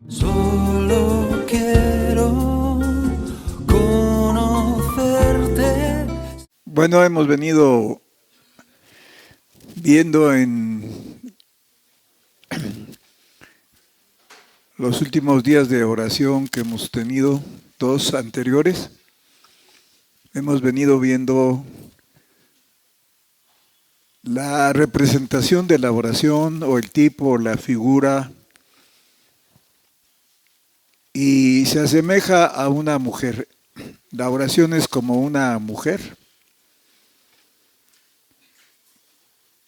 Solo quiero conocerte. Bueno, hemos venido viendo en los últimos días de oración que hemos tenido, dos anteriores, hemos venido viendo la representación de la oración o el tipo o la figura, y se asemeja a una mujer. La oración es como una mujer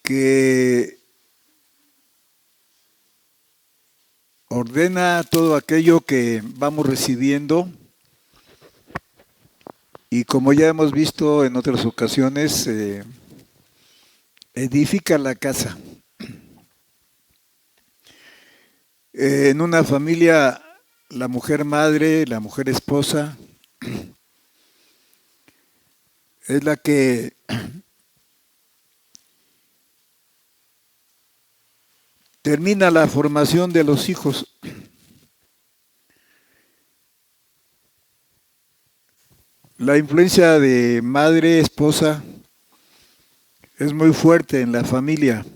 que ordena todo aquello que vamos recibiendo, y como ya hemos visto en otras ocasiones, edifica la casa. En una familia, la mujer madre, la mujer esposa, es la que termina la formación de los hijos. La influencia de madre, esposa, es muy fuerte en la familia.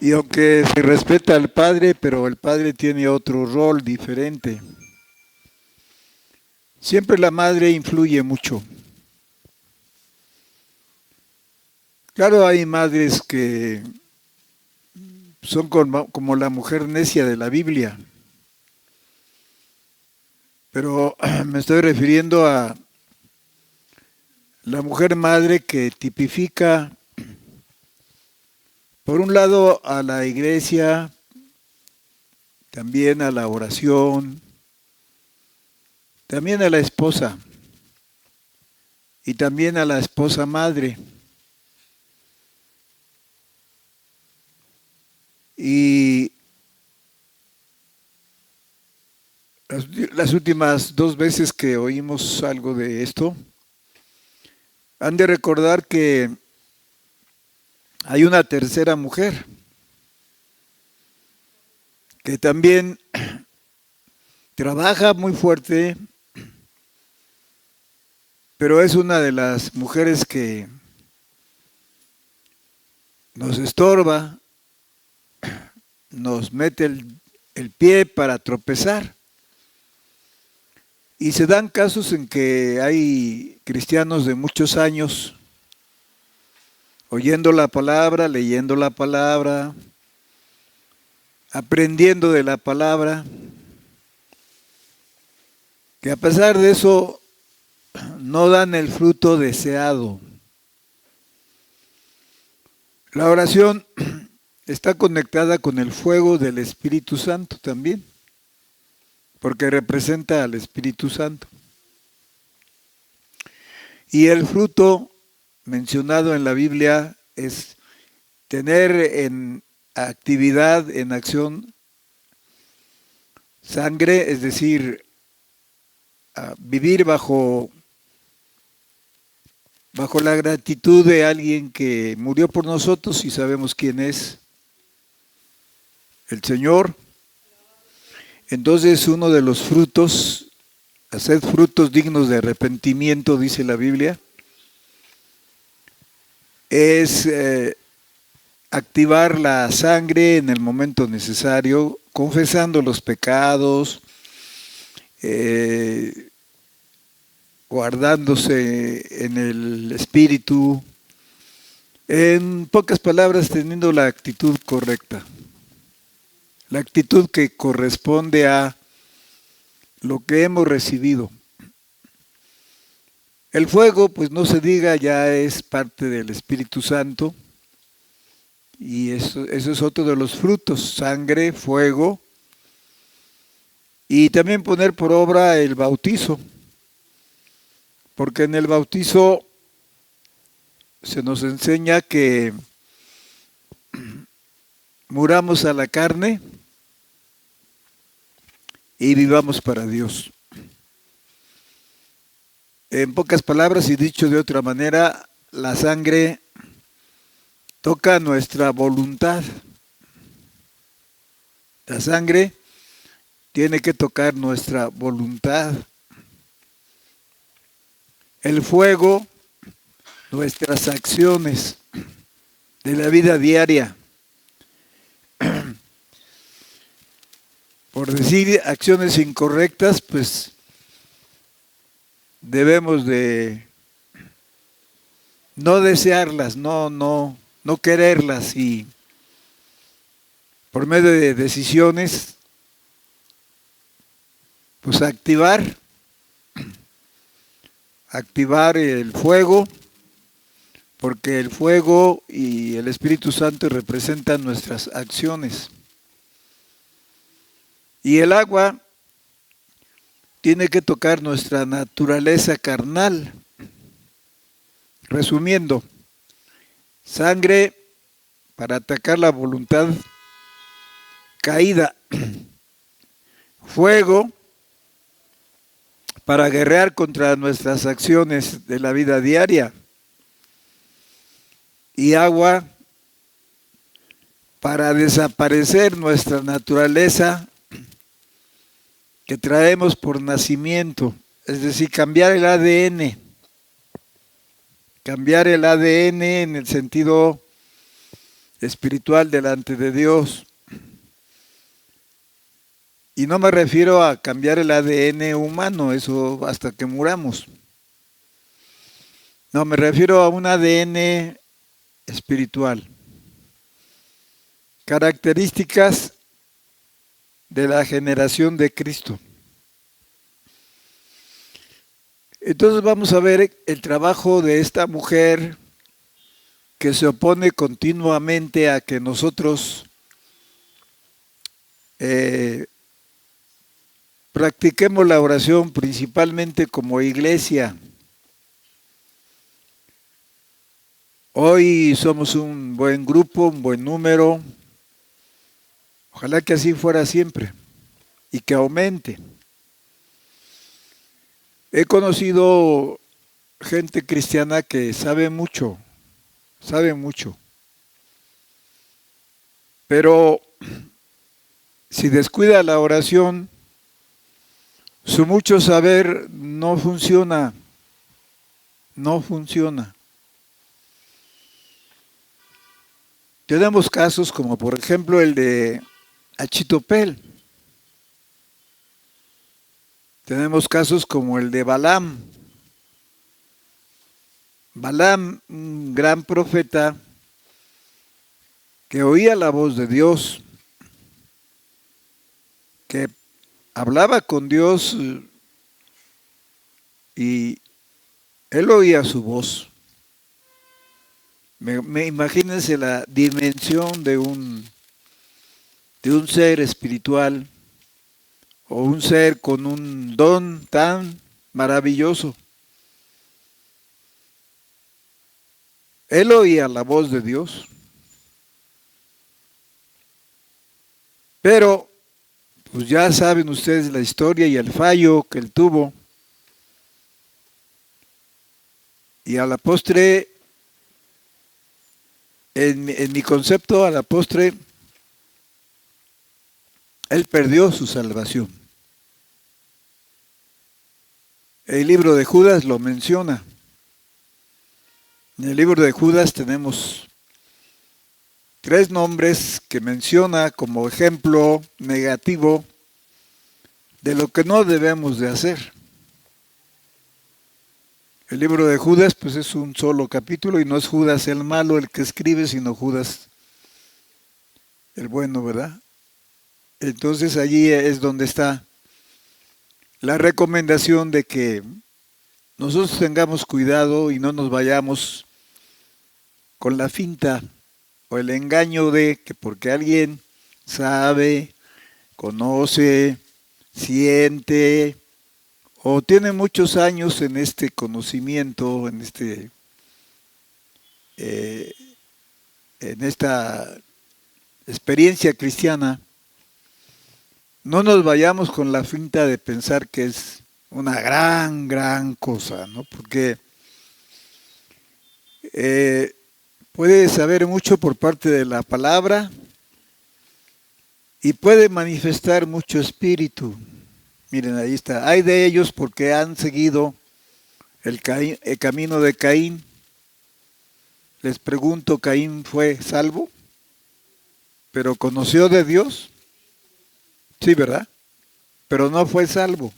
Y aunque se respeta al padre, pero el padre tiene otro rol diferente. Siempre la madre influye mucho. Claro, hay madres que son como la mujer necia de la Biblia, pero me estoy refiriendo a la mujer madre que tipifica, por un lado, a la iglesia, también a la oración, también a la esposa y también a la esposa madre. Y las últimas dos veces que oímos algo de esto, han de recordar que hay una tercera mujer que también trabaja muy fuerte, pero es una de las mujeres que nos estorba, nos mete el pie para tropezar. Y se dan casos en que hay cristianos de muchos años oyendo la palabra, leyendo la palabra, aprendiendo de la palabra, que a pesar de eso no dan el fruto deseado. La oración está conectada con el fuego del Espíritu Santo también, porque representa al Espíritu Santo. Y el fruto mencionado en la Biblia es tener en actividad, en acción, sangre, es decir, vivir bajo la gratitud de alguien que murió por nosotros y sabemos quién es, el Señor. Entonces uno de los frutos, haced frutos dignos de arrepentimiento, dice la Biblia, es activar la sangre en el momento necesario, confesando los pecados, guardándose en el espíritu, en pocas palabras, teniendo la actitud correcta, la actitud que corresponde a lo que hemos recibido. El fuego, pues no se diga, ya es parte del Espíritu Santo, y eso es otro de los frutos: sangre, fuego, y también poner por obra el bautizo, porque en el bautizo se nos enseña que muramos a la carne y vivamos para Dios. En pocas palabras y dicho de otra manera, la sangre toca nuestra voluntad. La sangre tiene que tocar nuestra voluntad. El fuego, nuestras acciones de la vida diaria. Por decir acciones incorrectas, pues debemos de no desearlas, no quererlas, y por medio de decisiones, pues activar el fuego, porque el fuego y el Espíritu Santo representan nuestras acciones. Y el agua tiene que tocar nuestra naturaleza carnal. Resumiendo, sangre para atacar la voluntad caída, fuego para guerrear contra nuestras acciones de la vida diaria, y agua para desaparecer nuestra naturaleza que traemos por nacimiento, es decir, cambiar el ADN en el sentido espiritual delante de Dios. Y no me refiero a cambiar el ADN humano, eso hasta que muramos. No, me refiero a un ADN espiritual. Características de la generación de Cristo. Entonces vamos a ver el trabajo de esta mujer que se opone continuamente a que nosotros practiquemos la oración principalmente como iglesia. Hoy somos un buen grupo, un buen número. Ojalá que así fuera siempre y que aumente. He conocido gente cristiana que sabe mucho, pero si descuida la oración, su mucho saber no funciona. Tenemos casos como por ejemplo el de Achitopel. Tenemos casos como el de Balaam. Balaam, un gran profeta que oía la voz de Dios, que hablaba con Dios y él oía su voz. Imagínense la dimensión de un ser espiritual o un ser con un don tan maravilloso. Él oía la voz de Dios, pero pues ya saben ustedes la historia y el fallo que él tuvo, y a la postre, en mi concepto, a la postre, él perdió su salvación. El libro de Judas lo menciona. En el libro de Judas tenemos 3 nombres que menciona como ejemplo negativo de lo que no debemos de hacer. El libro de Judas pues es un solo capítulo y no es Judas el malo el que escribe, sino Judas el bueno, ¿verdad? Entonces allí es donde está la recomendación de que nosotros tengamos cuidado y no nos vayamos con la finta o el engaño de que porque alguien sabe, conoce, siente o tiene muchos años en este conocimiento, en esta experiencia cristiana, no nos vayamos con la finta de pensar que es una gran cosa, ¿no? Porque puede saber mucho por parte de la palabra, y puede manifestar mucho espíritu. Miren, ahí está. Hay de ellos porque han seguido el camino de Caín. Les pregunto, ¿Caín fue salvo? ¿Pero conoció de Dios? Sí, ¿verdad? Pero no fue salvo.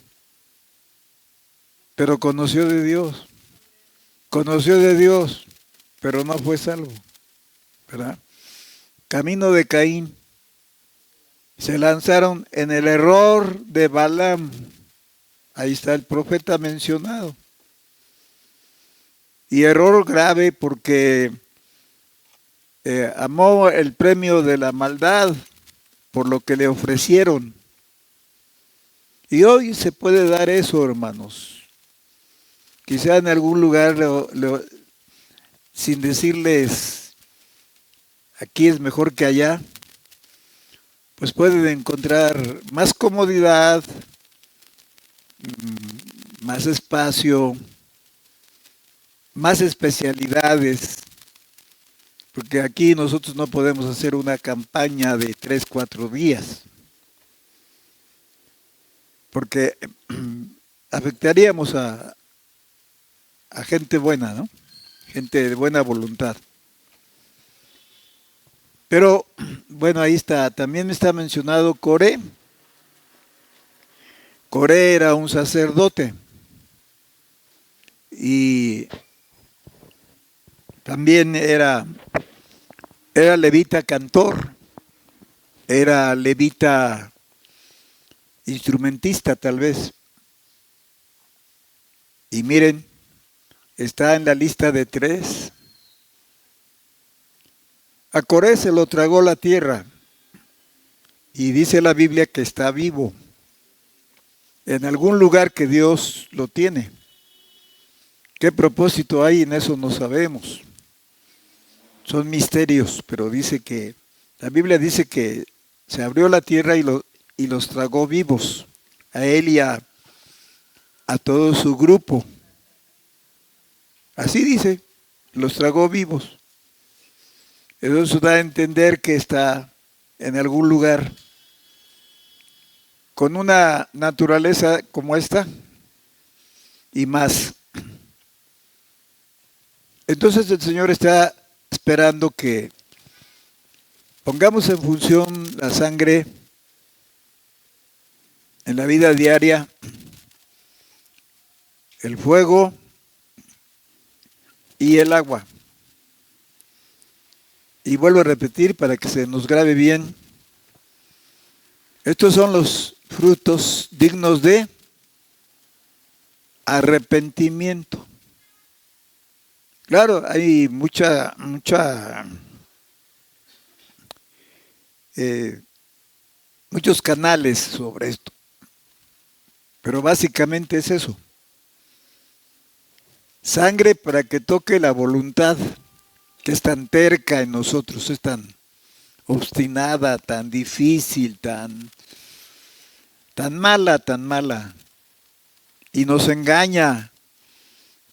Pero conoció de Dios. Conoció de Dios, pero no fue salvo. ¿Verdad? Camino de Caín. Se lanzaron en el error de Balaam. Ahí está el profeta mencionado. Y error grave porque amó el premio de la maldad por lo que le ofrecieron. Y hoy se puede dar eso, hermanos. Quizá en algún lugar, sin decirles aquí es mejor que allá, pues pueden encontrar más comodidad, más espacio, más especialidades, porque aquí nosotros no podemos hacer una campaña de 3, 4 días, porque afectaríamos a gente buena, ¿no? Gente de buena voluntad. Pero, bueno, ahí está. También está mencionado Coré. Coré era un sacerdote. Y también era levita cantor. Era levita instrumentista, tal vez. Y miren, está en la lista de 3. A Coré se lo tragó la tierra y dice la Biblia que está vivo en algún lugar que Dios lo tiene. ¿Qué propósito hay en eso? No sabemos. Son misterios, pero dice que la Biblia dice que se abrió la tierra y los tragó vivos, a él y a todo su grupo. Así dice, los tragó vivos. Eso da a entender que está en algún lugar con una naturaleza como esta y más. Entonces el Señor está esperando que pongamos en función la sangre en la vida diaria, el fuego y el agua. Y vuelvo a repetir para que se nos grabe bien. Estos son los frutos dignos de arrepentimiento. Claro, hay muchos canales sobre esto, pero básicamente es eso. Sangre para que toque la voluntad, que es tan terca en nosotros, es tan obstinada, tan difícil, tan mala, y nos engaña,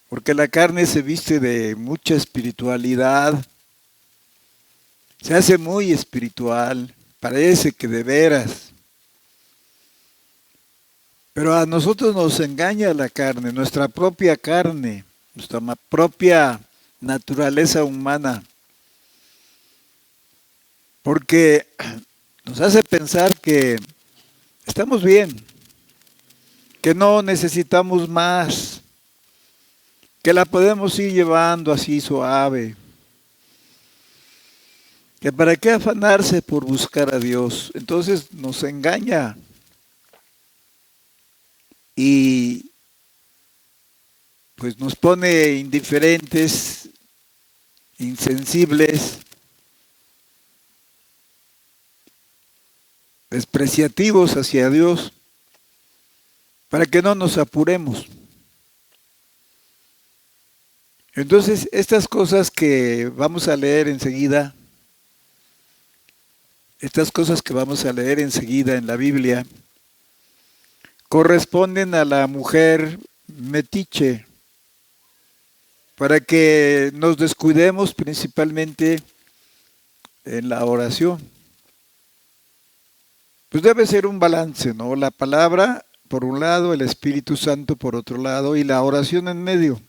porque la carne se viste de mucha espiritualidad, se hace muy espiritual, parece que de veras, pero a nosotros nos engaña la carne, nuestra propia carne, nuestra propia naturaleza humana, porque nos hace pensar que estamos bien, que no necesitamos más, que la podemos ir llevando así suave, que para qué afanarse por buscar a Dios. Entonces nos engaña y pues nos pone indiferentes, insensibles, despreciativos hacia Dios, para que no nos apuremos. Entonces, estas cosas que vamos a leer enseguida, en la Biblia, corresponden a la mujer metiche, para que nos descuidemos principalmente en la oración. pues debe ser un balance, ¿no? La palabra por un lado, el Espíritu Santo por otro lado y la oración en medio.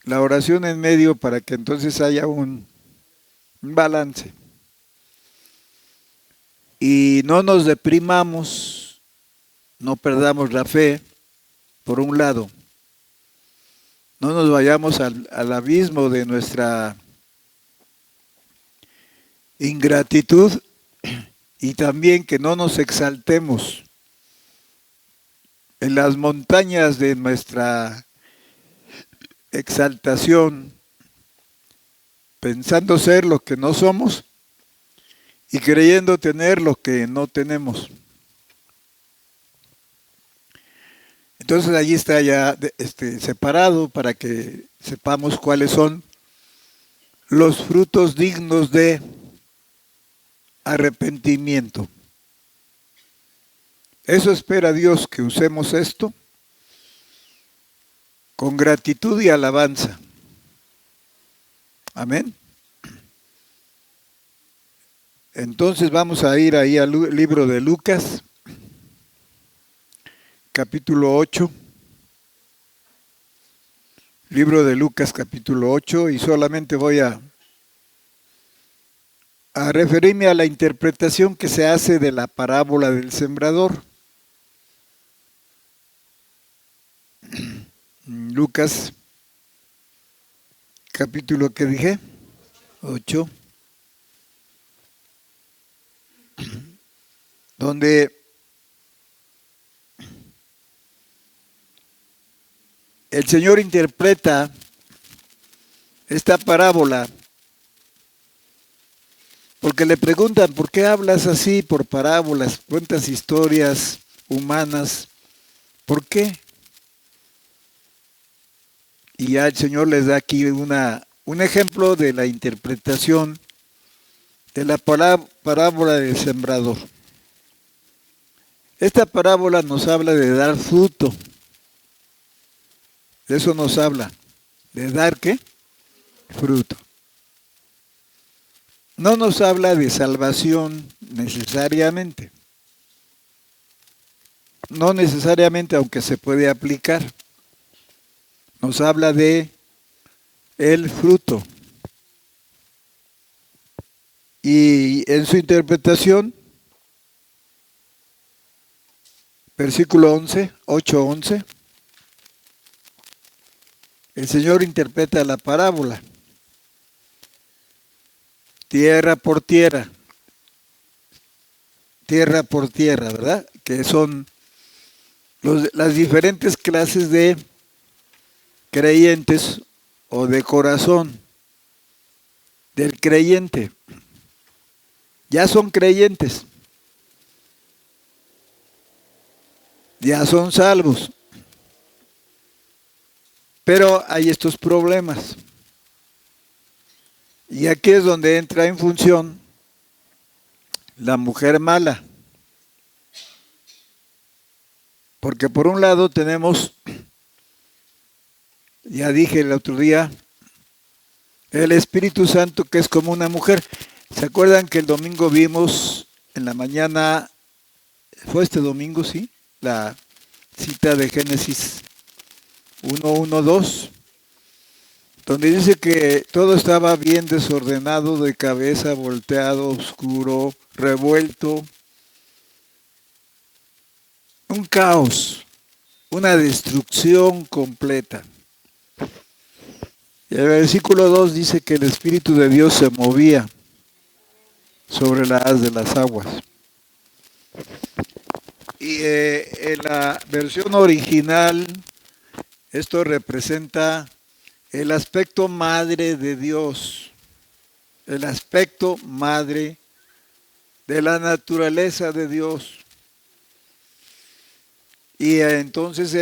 La oración en medio para que entonces haya un balance. Y no nos deprimamos, no perdamos la fe, por un lado. No nos vayamos al abismo de nuestra ingratitud y también que no nos exaltemos en las montañas de nuestra exaltación, pensando ser lo que no somos y creyendo tener lo que no tenemos. Entonces allí está ya separado para que sepamos cuáles son los frutos dignos de arrepentimiento. Eso espera Dios, que usemos esto con gratitud y alabanza. Amén. Entonces vamos a ir ahí al libro de Lucas, capítulo 8. Libro de Lucas, capítulo 8, y solamente voy a referirme a la interpretación que se hace de la parábola del sembrador. Lucas, capítulo que dije, 8, donde el Señor interpreta esta parábola, porque le preguntan, ¿por qué hablas así por parábolas? Cuentas historias humanas, ¿por qué? Y ya el Señor les da aquí un ejemplo de la interpretación de la parábola del sembrador. Esta parábola nos habla de dar fruto. De eso nos habla. ¿De dar qué? Fruto. No nos habla de salvación necesariamente. No necesariamente, aunque se puede aplicar. Nos habla de el fruto. Y en su interpretación, versículo 11, 8:11, el Señor interpreta la parábola. Tierra por tierra, ¿verdad? Que son las diferentes clases de creyentes o de corazón del creyente. Ya son creyentes, ya son salvos, pero hay estos problemas. Y aquí es donde entra en función la mujer mala. Porque por un lado tenemos, ya dije el otro día, el Espíritu Santo, que es como una mujer. ¿Se acuerdan que el domingo vimos en la mañana, fue este domingo, sí, la cita de Génesis 1:1-2, donde dice que todo estaba bien desordenado, de cabeza, volteado, oscuro, revuelto, un caos, una destrucción completa. Y el versículo 2 dice que el Espíritu de Dios se movía sobre la haz de las aguas. Y en la versión original, esto representa el aspecto madre de Dios, el aspecto madre de la naturaleza de Dios. Y entonces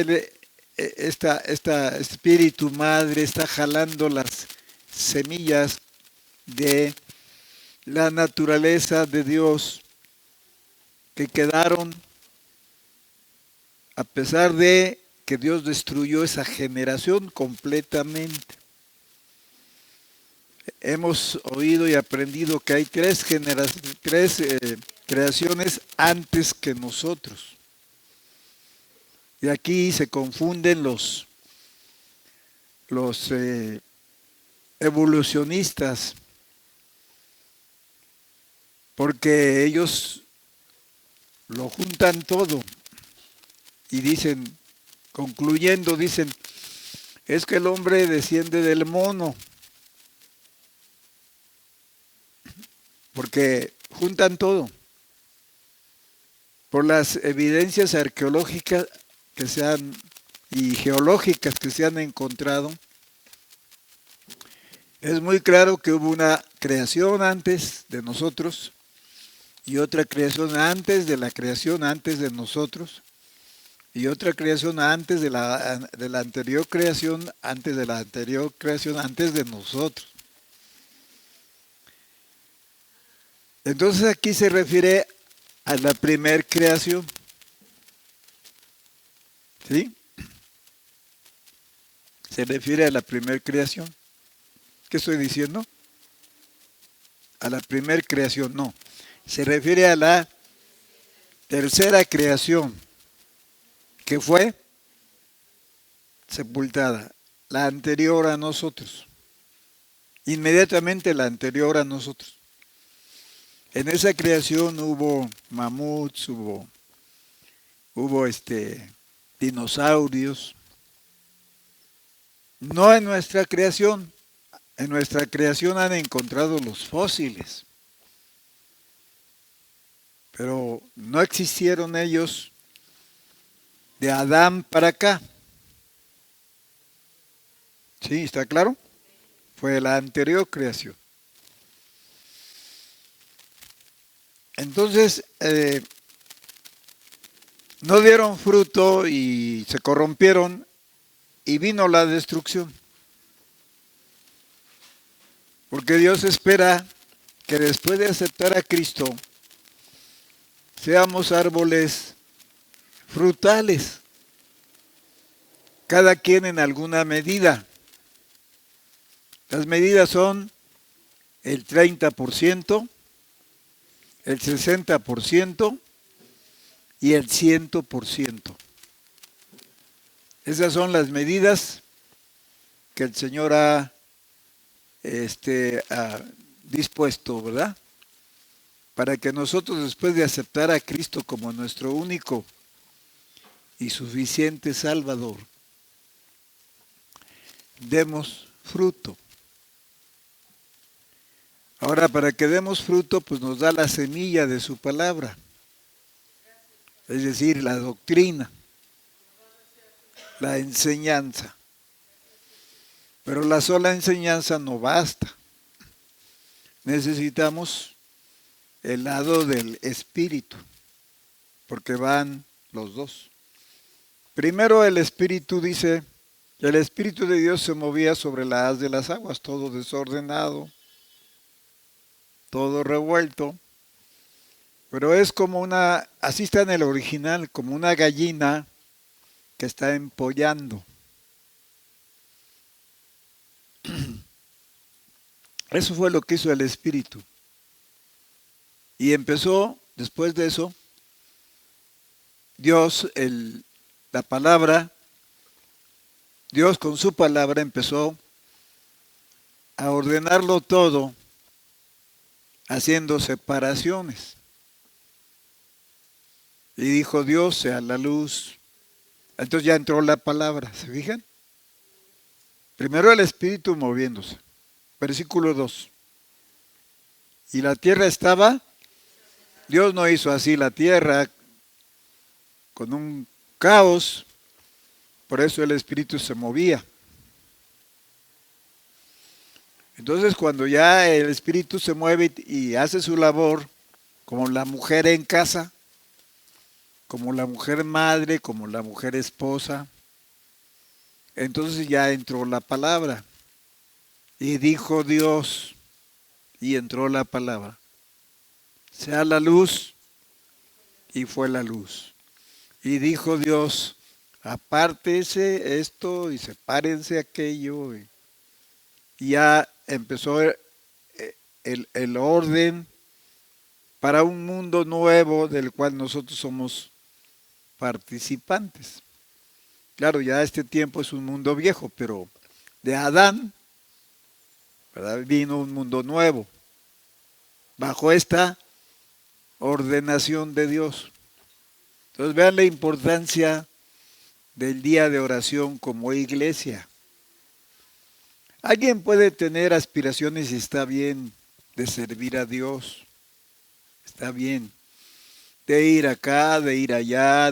esta espíritu madre está jalando las semillas de la naturaleza de Dios que quedaron, a pesar de que Dios destruyó esa generación completamente. hemos oído y aprendido que hay tres creaciones antes que nosotros. Y aquí se confunden los evolucionistas, porque ellos lo juntan todo y dicen, concluyendo, dicen, es que el hombre desciende del mono, porque juntan todo. Por las evidencias arqueológicas que se han y geológicas que se han encontrado, es muy claro que hubo una creación antes de nosotros y otra creación antes de la creación antes de nosotros y otra creación antes de la anterior creación antes de la anterior creación antes de nosotros. Entonces aquí se refiere a la primer creación. ¿Sí? Se refiere a la primer creación. ¿Qué estoy diciendo? A la primer creación, no. Se refiere a la tercera creación, que fue sepultada, la anterior a nosotros. Inmediatamente la anterior a nosotros. En esa creación hubo mamuts, hubo dinosaurios. No en nuestra creación. En nuestra creación han encontrado los fósiles. Pero no existieron ellos de Adán para acá. ¿Sí? ¿Está claro? Fue la anterior creación. Entonces, no dieron fruto y se corrompieron y vino la destrucción. Porque Dios espera que después de aceptar a Cristo, seamos árboles frutales, cada quien en alguna medida. Las medidas son el 30%, el 60% y el 100%. Esas son las medidas que el Señor ha dispuesto, ¿verdad? Para que nosotros, después de aceptar a Cristo como nuestro único y suficiente Salvador, demos fruto. Ahora, para que demos fruto, pues nos da la semilla de su palabra, es decir, la doctrina, la enseñanza. Pero la sola enseñanza no basta. Necesitamos el lado del Espíritu, porque van los dos. Primero el Espíritu dice, el Espíritu de Dios se movía sobre la haz de las aguas, todo desordenado, todo revuelto, pero es como una, así está en el original, como una gallina que está empollando. Eso fue lo que hizo el Espíritu. Y empezó, después de eso, Dios, la palabra, Dios con su palabra empezó a ordenarlo todo, haciendo separaciones. Y dijo Dios, sea la luz. Entonces ya entró la palabra, ¿se fijan? Primero el Espíritu moviéndose. Versículo 2. Y la tierra estaba, Dios no hizo así la tierra con un caos, por eso el Espíritu se movía. Entonces cuando ya el Espíritu se mueve y hace su labor, como la mujer en casa, como la mujer madre, como la mujer esposa, entonces ya entró la palabra. Y dijo Dios, y entró la palabra, sea la luz, y fue la luz. Y dijo Dios, apártese esto y sepárense aquello. Y ya empezó el orden para un mundo nuevo del cual nosotros somos participantes. Claro, ya este tiempo es un mundo viejo, pero de Adán, ¿verdad?, vino un mundo nuevo, bajo esta ordenación de Dios. Entonces vean la importancia del día de oración como iglesia. Alguien puede tener aspiraciones y está bien de servir a Dios, está bien, de ir acá, de ir allá,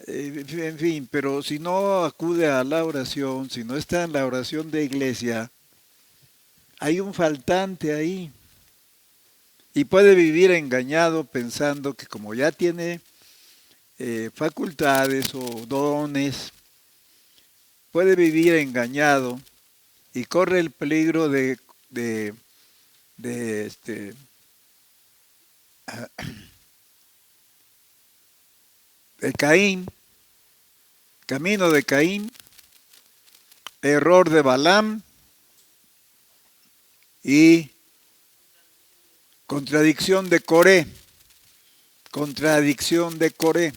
en fin, pero si no acude a la oración, si no está en la oración de iglesia, hay un faltante ahí. Y puede vivir engañado pensando que como ya tiene facultades o dones, puede vivir engañado y corre el peligro de Caín, camino de Caín, error de Balaam y contradicción de Coré. Contradicción de Coré.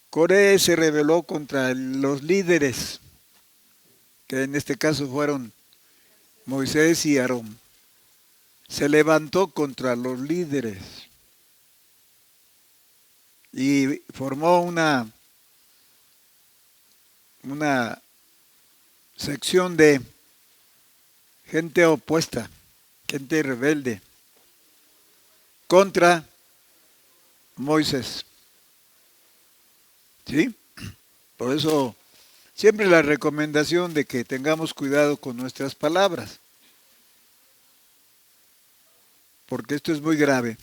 Coré se rebeló contra los líderes, que en este caso fueron Moisés y Aarón. Se levantó contra los líderes y formó una sección de gente opuesta, gente rebelde, contra Moisés. ¿Sí? Por eso siempre la recomendación de que tengamos cuidado con nuestras palabras, porque esto es muy grave.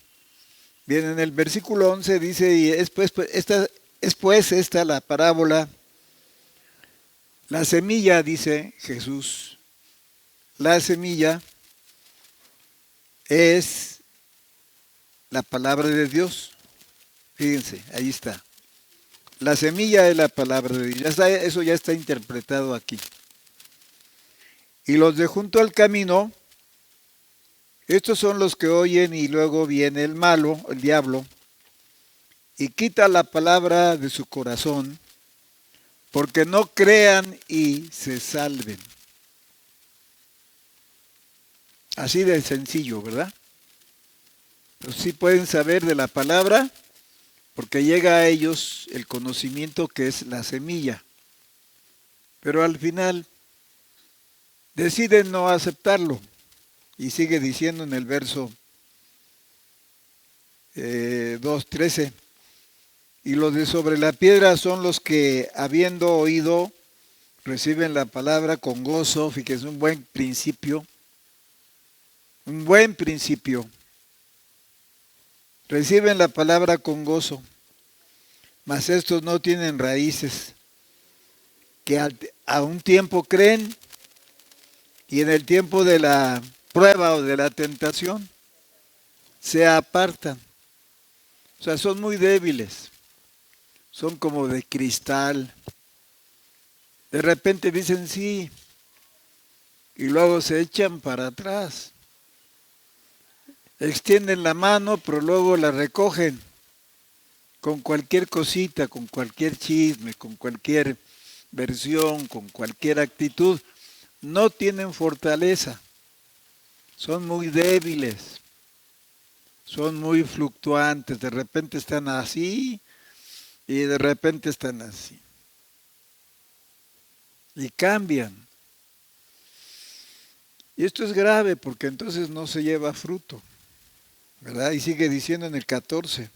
Bien, en el versículo 11 dice, y es pues esta la parábola, la semilla, dice Jesús, la semilla es la palabra de Dios. Fíjense, ahí está. La semilla es la palabra de Dios. Eso ya está interpretado aquí. Y los de junto al camino, estos son los que oyen y luego viene el malo, el diablo, y quita la palabra de su corazón, porque no crean y se salven. Así de sencillo, ¿verdad? Pues sí pueden saber de la palabra, porque llega a ellos el conocimiento que es la semilla. Pero al final deciden no aceptarlo. Y sigue diciendo en el verso 2:13, y los de sobre la piedra son los que, habiendo oído, reciben la palabra con gozo. Fíjense, un buen principio. Un buen principio. Reciben la palabra con gozo, mas estos no tienen raíces, que a un tiempo creen y en el tiempo de la prueba o de la tentación se apartan. O sea, son muy débiles, son como de cristal. De repente dicen sí y luego se echan para atrás. Extienden la mano, pero luego la recogen con cualquier cosita, con cualquier chisme, con cualquier versión, con cualquier actitud. No tienen fortaleza, son muy débiles, son muy fluctuantes. De repente están así y de repente están así. Y cambian. Y esto es grave porque entonces no se lleva fruto, ¿verdad? Y sigue diciendo en el 14.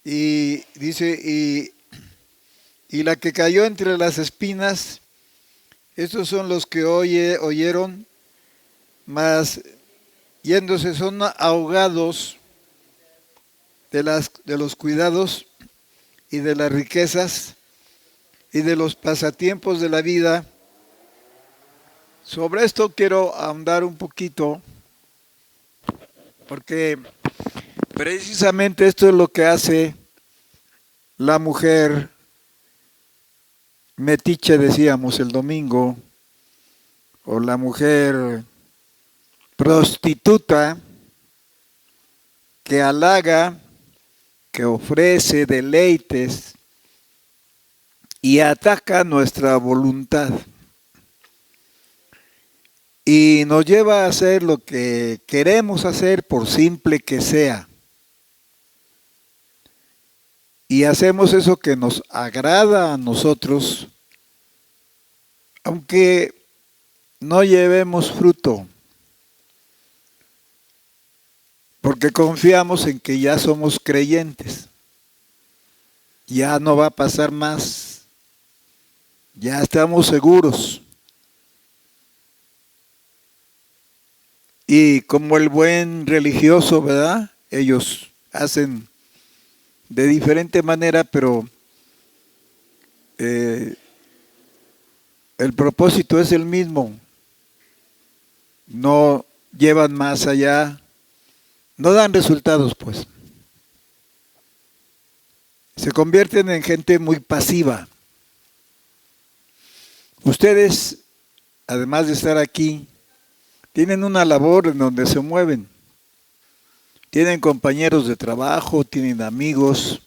Y dice, y la que cayó entre las espinas, estos son los que oyeron, mas yéndose son ahogados de los cuidados y de las riquezas y de los pasatiempos de la vida. Sobre esto quiero ahondar un poquito, porque precisamente esto es lo que hace la mujer metiche, decíamos el domingo, o la mujer prostituta que halaga, que ofrece deleites y ataca nuestra voluntad y nos lleva a hacer lo que queremos hacer por simple que sea. Y hacemos eso que nos agrada a nosotros, aunque no llevemos fruto, porque confiamos en que ya somos creyentes, ya no va a pasar más, ya estamos seguros. Y como el buen religioso, ¿verdad? Ellos hacen de diferente manera, pero el propósito es el mismo. No llevan más allá, no dan resultados, pues. Se convierten en gente muy pasiva. Ustedes, además de estar aquí, tienen una labor en donde se mueven. Tienen compañeros de trabajo, tienen amigos,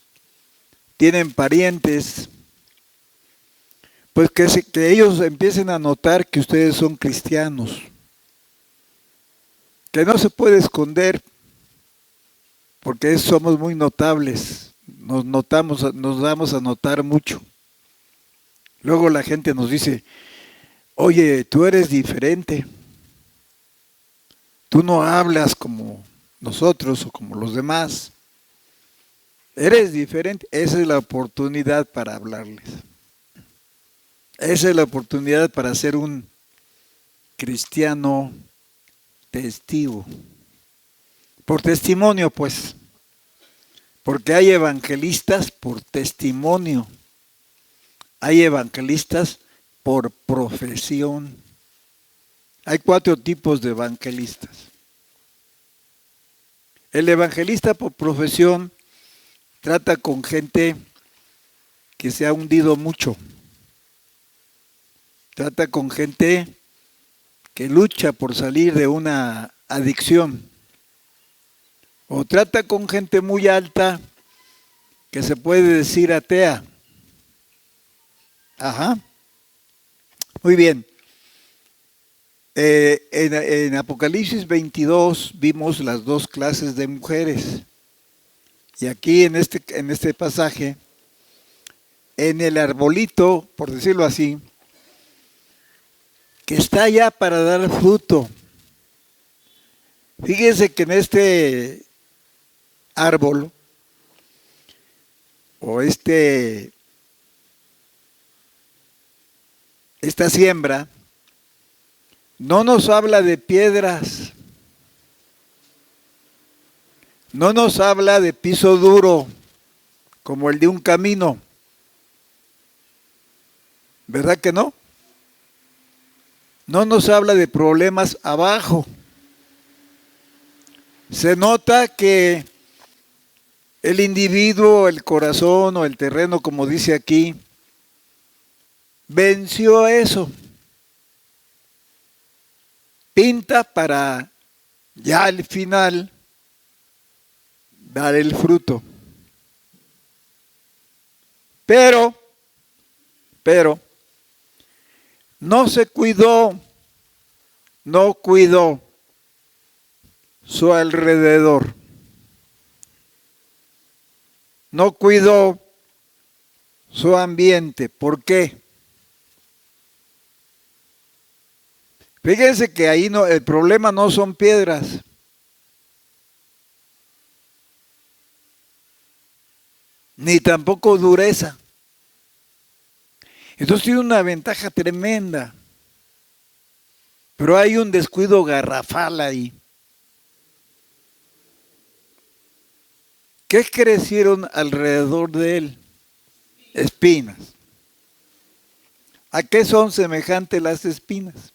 tienen parientes. Pues que ellos empiecen a notar que ustedes son cristianos. Que no se puede esconder, porque somos muy notables. Nos damos a notar mucho. Luego la gente nos dice, oye, tú eres diferente. Tú no hablas como nosotros o como los demás. Eres diferente. Esa es la oportunidad para hablarles. Esa es la oportunidad para ser un cristiano testigo. Por testimonio, pues. Porque hay evangelistas por testimonio. Hay evangelistas por profesión. Hay 4 tipos de evangelistas. El evangelista por profesión trata con gente que se ha hundido mucho. Trata con gente que lucha por salir de una adicción. O trata con gente muy alta que se puede decir atea. Ajá. Muy bien. En Apocalipsis 22 vimos las 2 clases de mujeres. Y aquí en este pasaje, en el arbolito, por decirlo así, que está ya para dar fruto. Fíjense que en este árbol, o esta siembra, no nos habla de piedras, no nos habla de piso duro, como el de un camino. ¿Verdad que no? No nos habla de problemas abajo. Se nota que el individuo, el corazón o el terreno, como dice aquí, venció eso. Pinta para ya al final dar el fruto. Pero, no se cuidó, no cuidó su alrededor. No cuidó su ambiente. ¿Por qué? Fíjense que ahí no, el problema no son piedras. Ni tampoco dureza. Entonces tiene una ventaja tremenda. Pero hay un descuido garrafal ahí. ¿Qué crecieron alrededor de él? Espinas. ¿A qué son semejantes las espinas?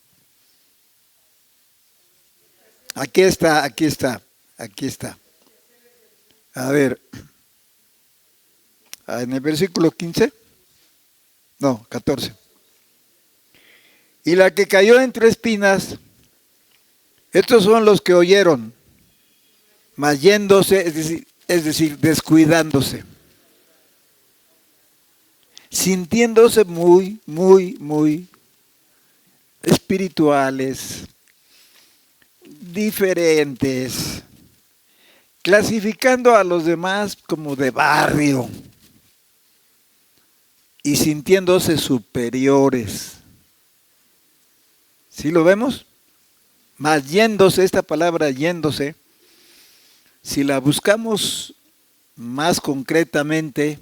Aquí está. A ver, en el versículo 15, no, 14. Y la que cayó entre espinas, estos son los que oyeron, mas yéndose, es decir, descuidándose, sintiéndose muy espirituales, diferentes, clasificando a los demás como de barrio y sintiéndose superiores. ¿Sí lo vemos? Mas yéndose, esta palabra yéndose, si la buscamos más concretamente,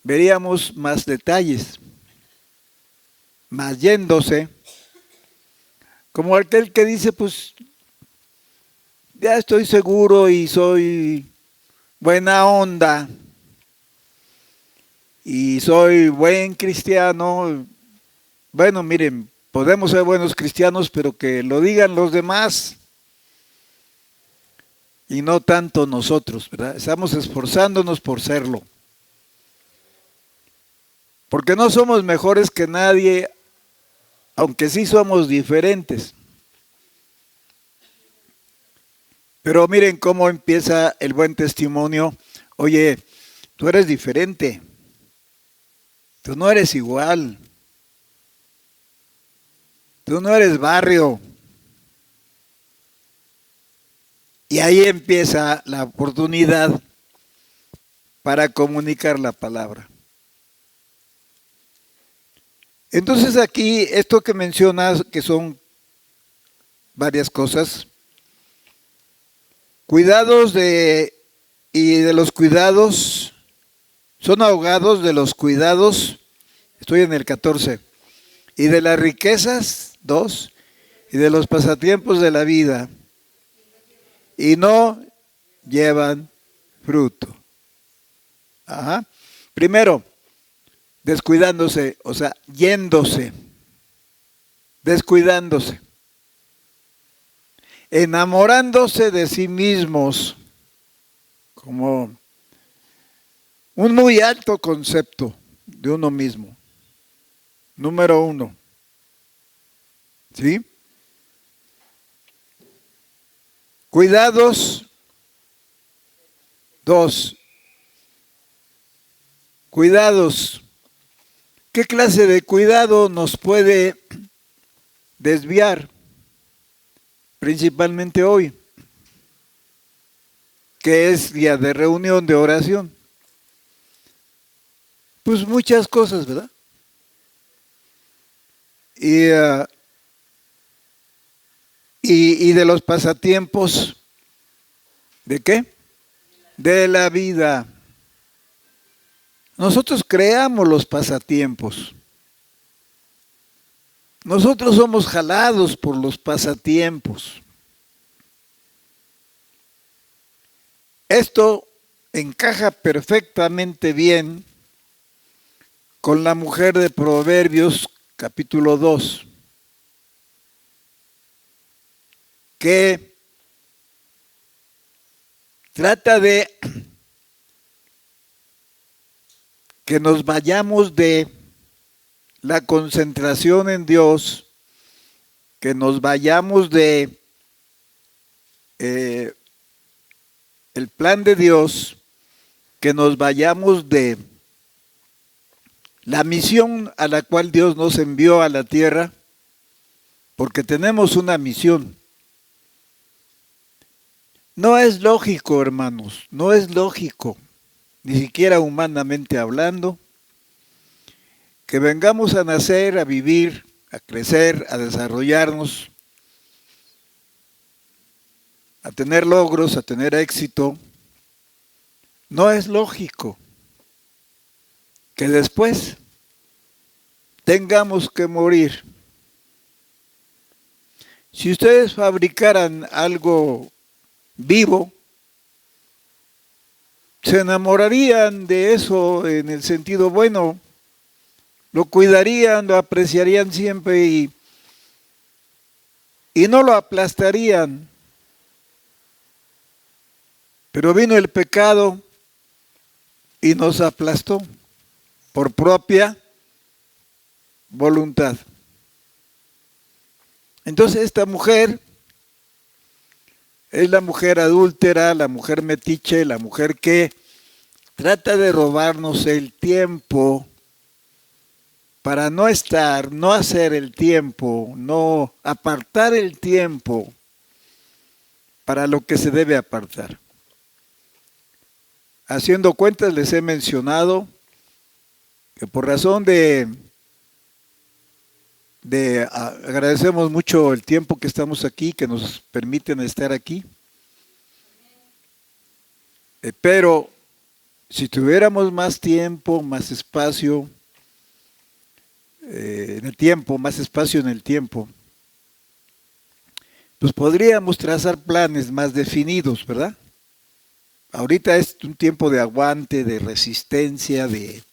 veríamos más detalles. Mas yéndose, como aquel que dice, pues ya estoy seguro y soy buena onda y soy buen cristiano. Bueno, miren, podemos ser buenos cristianos, pero que lo digan los demás y no tanto nosotros, ¿verdad? Estamos esforzándonos por serlo. Porque no somos mejores que nadie, aunque sí somos diferentes. Pero miren cómo empieza el buen testimonio. Oye, tú eres diferente. Tú no eres igual. Tú no eres barrio. Y ahí empieza la oportunidad para comunicar la palabra. Entonces aquí, esto que mencionas, que son varias cosas, cuidados y de los cuidados, son ahogados de los cuidados, estoy en el 14, y de las riquezas, 2, y de los pasatiempos de la vida, y no llevan fruto. Ajá. Primero, descuidándose, o sea, yéndose, descuidándose, enamorándose de sí mismos, como un muy alto concepto de uno mismo. Número 1. ¿Sí? Cuidados. 2. Cuidados. ¿Qué clase de cuidado nos puede desviar? Principalmente hoy, que es día de reunión de oración. Pues muchas cosas, ¿verdad? Y de los pasatiempos, ¿de qué? De la vida. Nosotros creamos los pasatiempos. Nosotros somos jalados por los pasatiempos. Esto encaja perfectamente bien con la mujer de Proverbios capítulo 2, que trata de que nos vayamos de la concentración en Dios, que nos vayamos de el plan de Dios, que nos vayamos de la misión a la cual Dios nos envió a la tierra, porque tenemos una misión. No es lógico, hermanos, no es lógico, ni siquiera humanamente hablando, que vengamos a nacer, a vivir, a crecer, a desarrollarnos, a tener logros, a tener éxito. No es lógico que después tengamos que morir. Si ustedes fabricaran algo vivo, se enamorarían de eso en el sentido bueno, lo cuidarían, lo apreciarían siempre y no lo aplastarían. Pero vino el pecado y nos aplastó por propia voluntad. Entonces esta mujer es la mujer adúltera, la mujer metiche, la mujer que trata de robarnos el tiempo para no estar, no hacer el tiempo, no apartar el tiempo para lo que se debe apartar. Haciendo cuentas les he mencionado que por razón agradecemos mucho el tiempo que estamos aquí, que nos permiten estar aquí. Pero si tuviéramos más tiempo, más espacio en el tiempo, más espacio en el tiempo, pues podríamos trazar planes más definidos, ¿verdad? Ahorita es un tiempo de aguante, de resistencia, de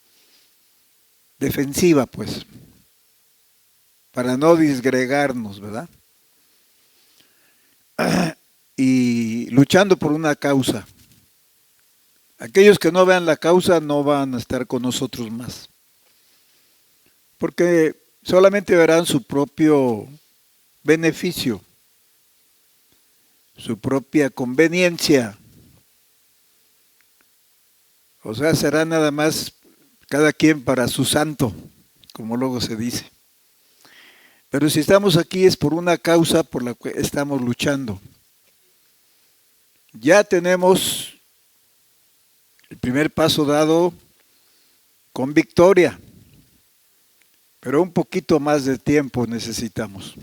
defensiva, pues, para no disgregarnos, ¿verdad? Y luchando por una causa. Aquellos que no vean la causa no van a estar con nosotros más, porque solamente verán su propio beneficio, su propia conveniencia. O sea, será nada más cada quien para su santo, como luego se dice. Pero si estamos aquí es por una causa por la que estamos luchando. Ya tenemos el primer paso dado con victoria, pero un poquito más de tiempo necesitamos.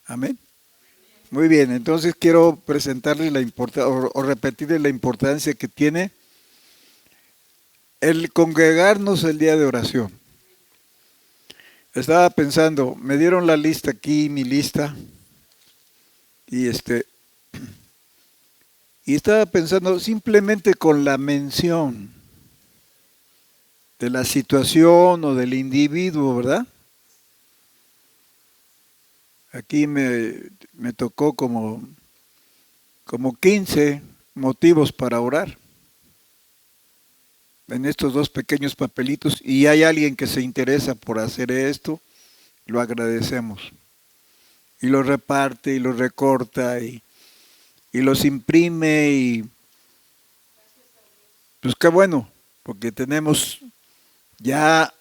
Amén. Muy bien, entonces quiero presentarles la importancia o repetirles la importancia que tiene el congregarnos el día de oración. Estaba pensando, me dieron la lista aquí, mi lista, y estaba pensando simplemente con la mención de la situación o del individuo, ¿verdad? Aquí me tocó como 15 motivos para orar en estos dos pequeños papelitos, y hay alguien que se interesa por hacer esto, lo agradecemos. Y lo reparte y lo recorta y los imprime y pues qué bueno, porque tenemos ya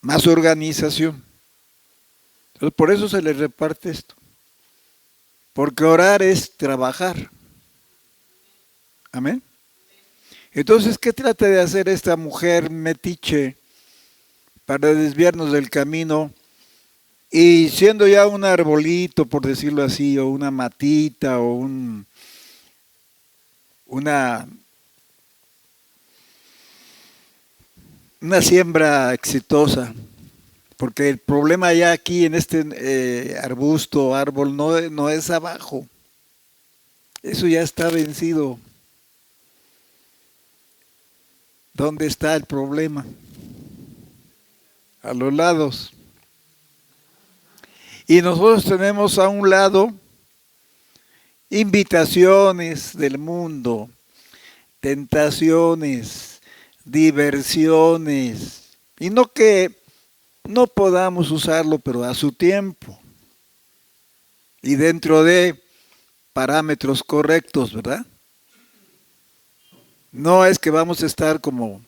más organización. Entonces por eso se le reparte esto. Porque orar es trabajar. Amén. Entonces, ¿qué trata de hacer esta mujer metiche para desviarnos del camino? Y siendo ya un arbolito, por decirlo así, o una matita, o una siembra exitosa, porque el problema ya aquí en este arbusto, árbol, no es abajo, eso ya está vencido. ¿Dónde está el problema? A los lados. Y nosotros tenemos a un lado invitaciones del mundo, tentaciones, diversiones, y no que no podamos usarlo, pero a su tiempo y dentro de parámetros correctos, ¿verdad? No es que vamos a estar como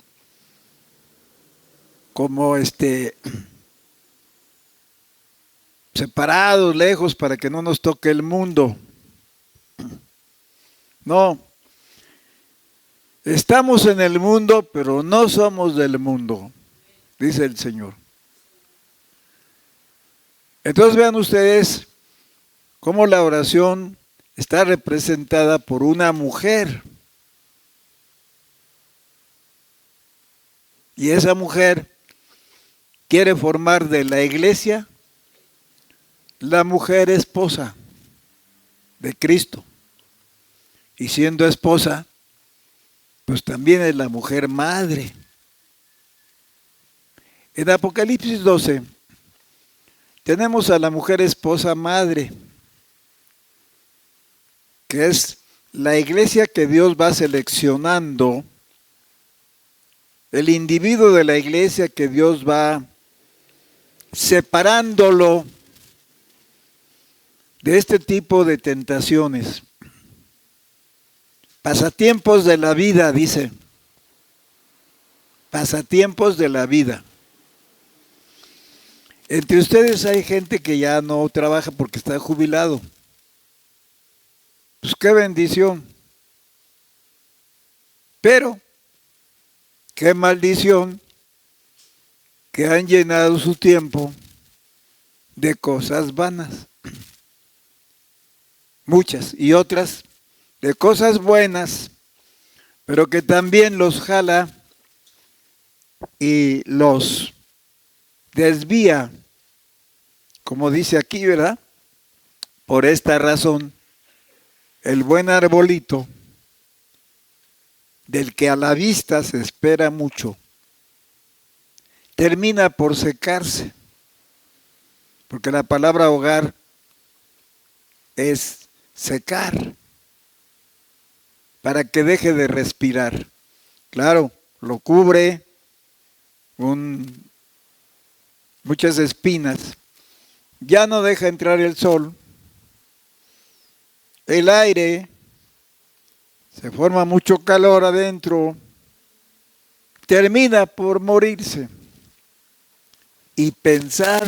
separados, lejos, para que no nos toque el mundo. No. Estamos en el mundo, pero no somos del mundo, dice el Señor. Entonces vean ustedes cómo la oración está representada por una mujer. Y esa mujer quiere formar de la iglesia la mujer esposa de Cristo. Y siendo esposa, pues también es la mujer madre. En Apocalipsis 12 tenemos a la mujer esposa madre, que es la iglesia que Dios va seleccionando, el individuo de la iglesia que Dios va separándolo de este tipo de tentaciones. Pasatiempos de la vida, dice. Pasatiempos de la vida. Entre ustedes hay gente que ya no trabaja porque está jubilado. Pues qué bendición. Pero, qué maldición que han llenado su tiempo de cosas vanas. Muchas. Y otras de cosas buenas, pero que también los jala y los desvía, como dice aquí, ¿verdad? Por esta razón, el buen arbolito, del que a la vista se espera mucho, termina por secarse, porque la palabra hogar es secar, para que deje de respirar. Claro, lo cubre muchas espinas, ya no deja entrar el sol, el aire, se forma mucho calor adentro, termina por morirse. Y pensar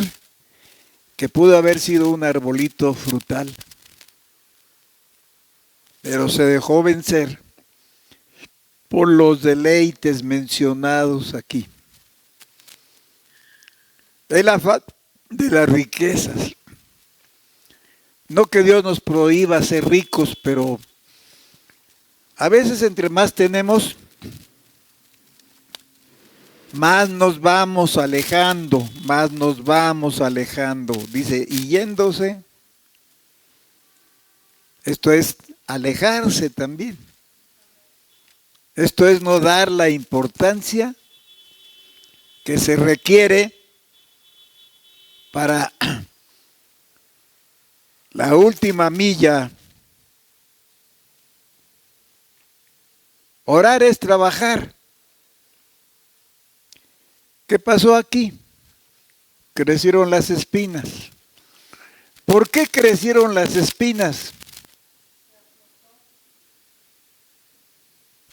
que pudo haber sido un arbolito frutal, pero se dejó vencer por los deleites mencionados aquí. El afán de las riquezas. No que Dios nos prohíba ser ricos, pero a veces entre más tenemos, más nos vamos alejando, más nos vamos alejando. Dice, y yéndose, esto es alejarse también. Esto es no dar la importancia que se requiere para la última milla. Orar es trabajar. ¿Qué pasó aquí? Crecieron las espinas. ¿Por qué crecieron las espinas?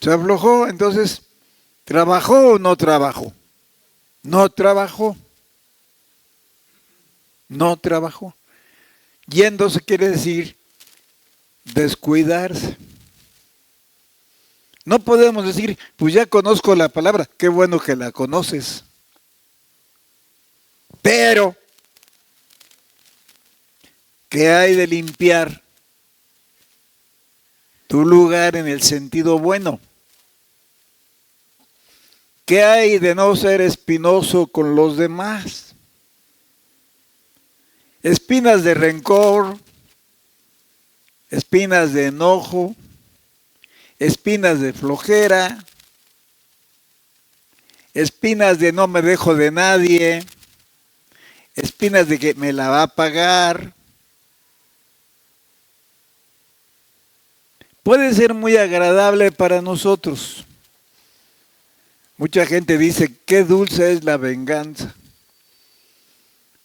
Se aflojó, entonces, ¿trabajó o no trabajó? No trabajó. No trabajó. Yéndose quiere decir descuidarse. No podemos decir, pues ya conozco la palabra, qué bueno que la conoces. Pero, ¿qué hay de limpiar tu lugar en el sentido bueno? ¿Qué hay de no ser espinoso con los demás? Espinas de rencor, espinas de enojo, espinas de flojera, espinas de no me dejo de nadie, espinas de que me la va a pagar. Puede ser muy agradable para nosotros. Mucha gente dice, qué dulce es la venganza.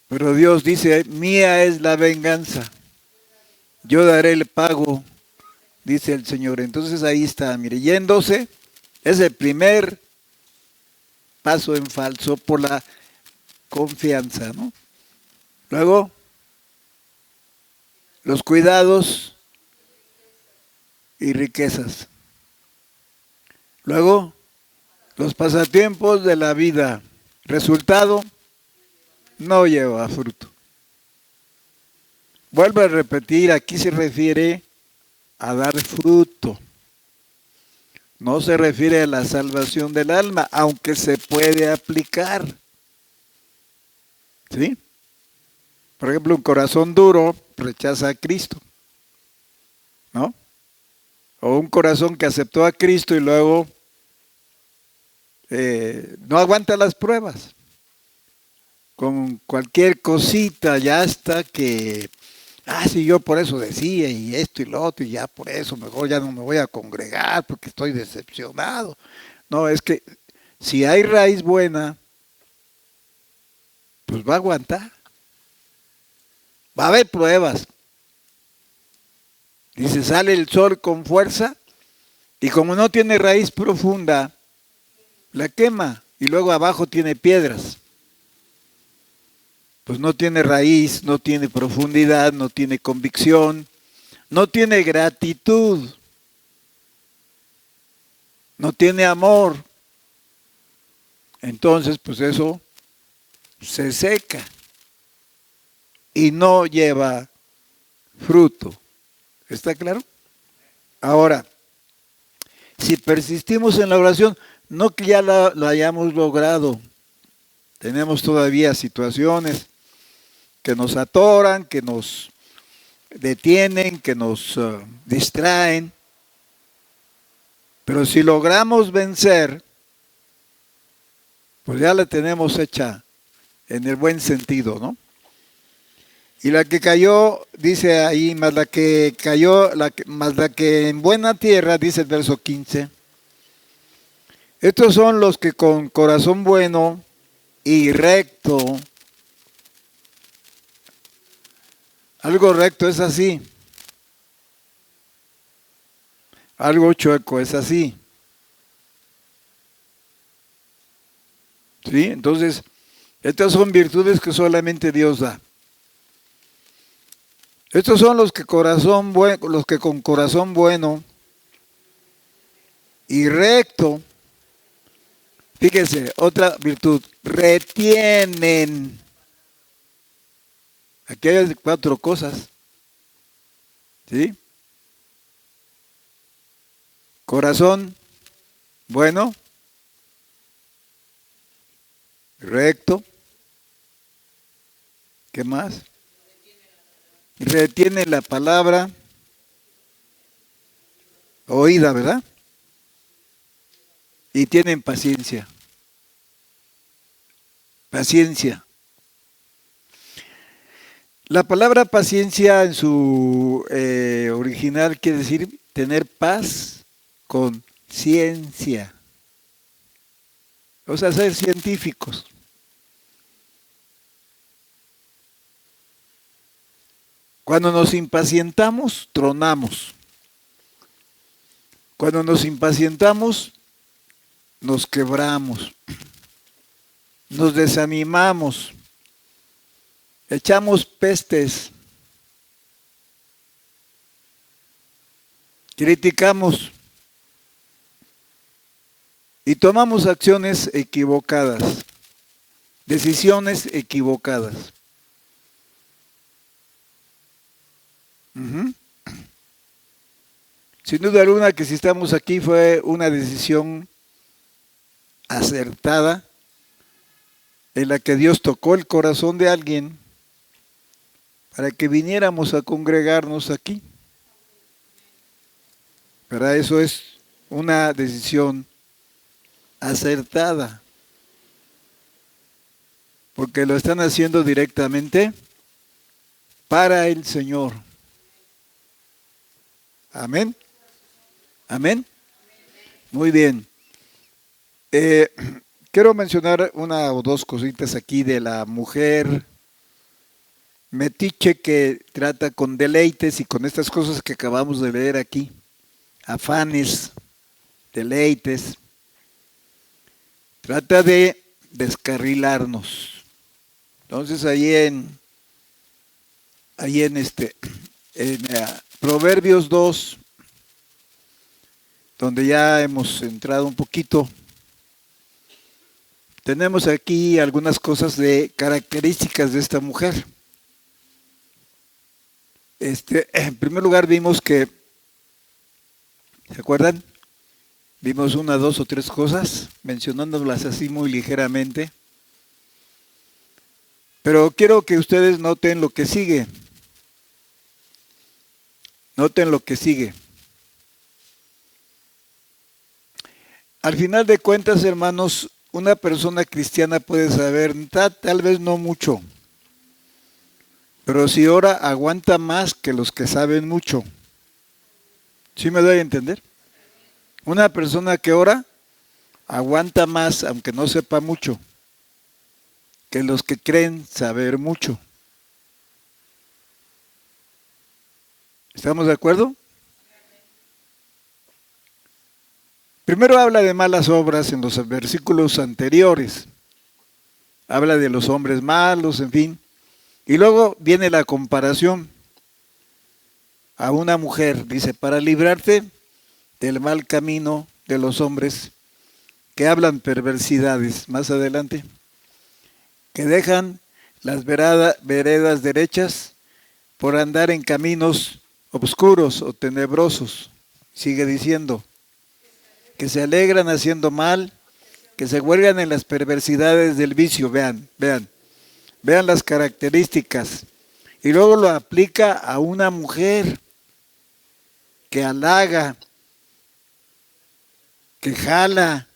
Pero Dios dice, mía es la venganza. Yo daré el pago, dice el Señor. Entonces ahí está, mire, yéndose, es el primer paso en falso por la confianza, ¿no? Luego, los cuidados y riquezas. Luego, los pasatiempos de la vida. Resultado, no lleva fruto. Vuelvo a repetir, aquí se refiere a dar fruto. No se refiere a la salvación del alma, aunque se puede aplicar. ¿Sí? Por ejemplo, un corazón duro rechaza a Cristo, ¿no? O un corazón que aceptó a Cristo y luego no aguanta las pruebas. Con cualquier cosita ya está que, sí, yo por eso decía y esto y lo otro y ya por eso mejor ya no me voy a congregar porque estoy decepcionado. No, es que si hay raíz buena, pues va a aguantar. Va a haber pruebas, Dice, sale el sol con fuerza y como no tiene raíz profunda, la quema y luego abajo tiene piedras. Pues no tiene raíz, no tiene profundidad, no tiene convicción, no tiene gratitud, no tiene amor. Entonces, pues eso se seca y no lleva fruto. ¿Está claro? Ahora, si persistimos en la oración, no que ya lo hayamos logrado, tenemos todavía situaciones que nos atoran, que nos detienen, que nos distraen, pero si logramos vencer, pues ya la tenemos hecha en el buen sentido, ¿no? Y la que cayó, dice ahí, más la que cayó, más la que en buena tierra, dice el verso 15. Estos son los que con corazón bueno y recto, algo recto es así, algo chueco es así. ¿Sí? Entonces, estas son virtudes que solamente Dios da. Estos son los que con corazón bueno y recto, fíjese, otra virtud, retienen. Aquí hay 4 cosas. ¿Sí? Corazón bueno, recto. ¿Qué más? Retiene la palabra oída, ¿verdad? Y tienen paciencia. Paciencia. La palabra paciencia en su original quiere decir tener paz con ciencia. O sea, ser científicos. Cuando nos impacientamos, tronamos. Cuando nos impacientamos, nos quebramos. Nos desanimamos. Echamos pestes. Criticamos. Y tomamos acciones equivocadas. Decisiones equivocadas. Sin duda alguna que si estamos aquí fue una decisión acertada en la que Dios tocó el corazón de alguien para que viniéramos a congregarnos aquí. Para eso es una decisión acertada, porque lo están haciendo directamente para el Señor. Amén. Amén. Muy bien. Quiero mencionar una o dos cositas aquí de la mujer metiche que trata con deleites y con estas cosas que acabamos de leer aquí. Afanes, deleites. Trata de descarrilarnos. Entonces en Proverbios 2, donde ya hemos entrado un poquito, tenemos aquí algunas cosas de características de esta mujer. En primer lugar vimos que, ¿se acuerdan? Vimos 1, 2 o 3 cosas, mencionándolas así muy ligeramente. Pero quiero que ustedes noten lo que sigue. Noten lo que sigue. Al final de cuentas, hermanos, una persona cristiana puede saber, tal vez no mucho, pero si ora, aguanta más que los que saben mucho. ¿Sí me doy a entender? Una persona que ora, aguanta más, aunque no sepa mucho, que los que creen saber mucho. ¿Estamos de acuerdo? Primero habla de malas obras en los versículos anteriores. Habla de los hombres malos, en fin. Y luego viene la comparación a una mujer. Dice, para librarte del mal camino de los hombres que hablan perversidades. Más adelante. Que dejan las veredas derechas por andar en caminos oscuros o tenebrosos. Sigue diciendo, que se alegran haciendo mal, que se huelgan en las perversidades del vicio. Vean las características. Y luego lo aplica a una mujer que halaga, que jala,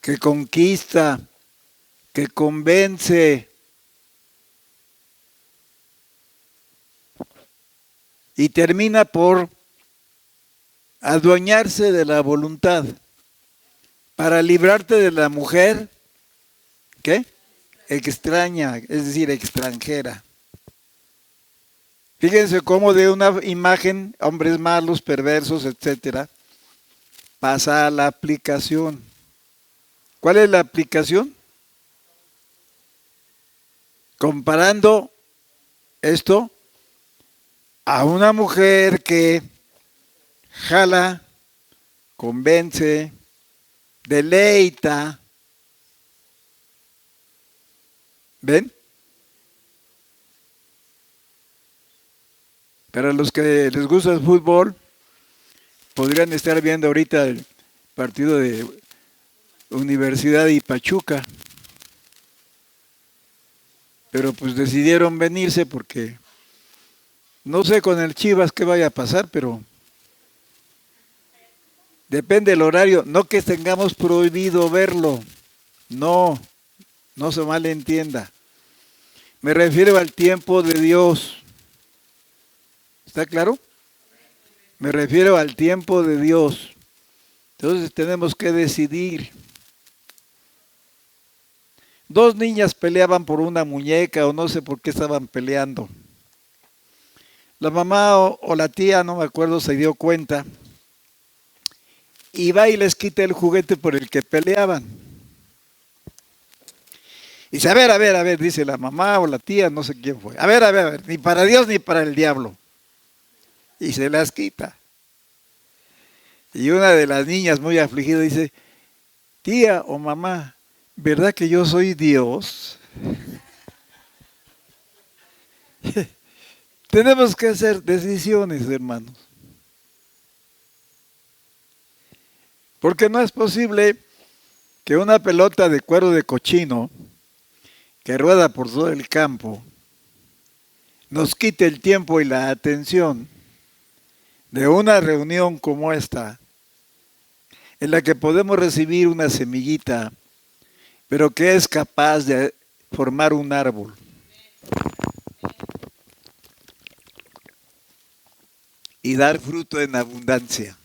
que conquista, que convence. Y termina por adueñarse de la voluntad para librarte de la mujer, ¿qué? Extraña, es decir, extranjera. Fíjense cómo de una imagen, hombres malos, perversos, etcétera, pasa a la aplicación. ¿Cuál es la aplicación? Comparando esto a una mujer que jala, convence, deleita. ¿Ven? Para los que les gusta el fútbol, podrían estar viendo ahorita el partido de Universidad y Pachuca. Pero pues decidieron venirse porque no sé con el Chivas qué vaya a pasar, pero depende del horario. No que tengamos prohibido verlo. No se malentienda. Me refiero al tiempo de Dios. ¿Está claro? Me refiero al tiempo de Dios. Entonces tenemos que decidir. Dos niñas peleaban por una muñeca o no sé por qué estaban peleando. La mamá o la tía, no me acuerdo, se dio cuenta y va y les quita el juguete por el que peleaban. Y dice, a ver, dice la mamá o la tía, no sé quién fue. A ver, ni para Dios ni para el diablo. Y se las quita. Y una de las niñas muy afligida dice, tía o mamá, ¿verdad que yo soy Dios? Tenemos que hacer decisiones, hermanos. Porque no es posible que una pelota de cuero de cochino que rueda por todo el campo nos quite el tiempo y la atención de una reunión como esta, en la que podemos recibir una semillita, pero que es capaz de formar un árbol. Y dar fruto en abundancia.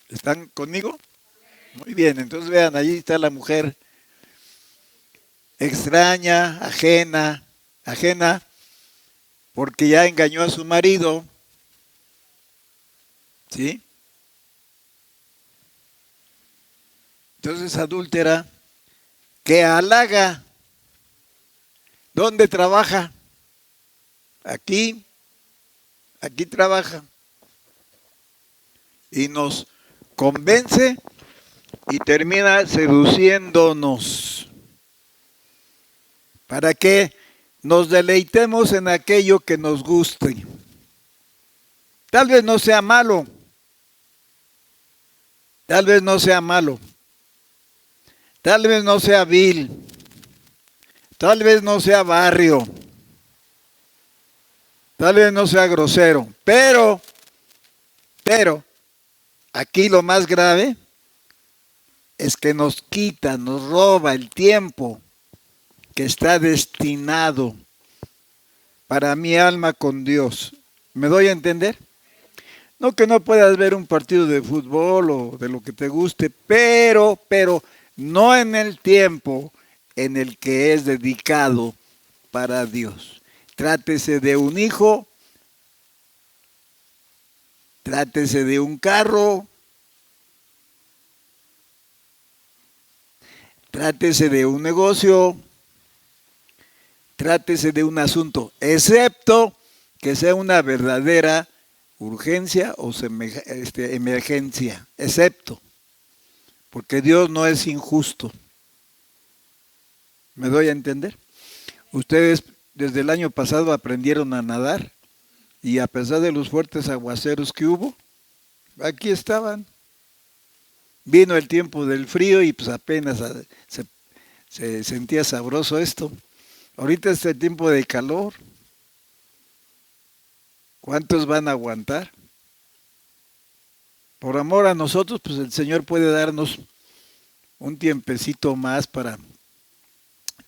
¿Están conmigo? Muy bien, entonces vean, allí está la mujer extraña, ajena, porque ya engañó a su marido, ¿sí? Entonces adúltera, que halaga. ¿Dónde trabaja? Aquí trabaja. Y nos convence y termina seduciéndonos para que nos deleitemos en aquello que nos guste. Tal vez no sea malo, tal vez no sea vil, tal vez no sea barrio, tal vez no sea grosero, pero aquí lo más grave es que nos quita, nos roba el tiempo que está destinado para mi alma con Dios. ¿Me doy a entender? No que no puedas ver un partido de fútbol o de lo que te guste, pero no en el tiempo en el que es dedicado para Dios. Trátese de un hijo, trátese de un carro, trátese de un negocio, trátese de un asunto, excepto que sea una verdadera urgencia o emergencia, excepto, porque Dios no es injusto. ¿Me doy a entender? Ustedes desde el año pasado aprendieron a nadar y a pesar de los fuertes aguaceros que hubo, aquí estaban. Vino el tiempo del frío y pues apenas se sentía sabroso esto. Ahorita es el tiempo de calor. ¿Cuántos van a aguantar? Por amor a nosotros, pues el Señor puede darnos un tiempecito más para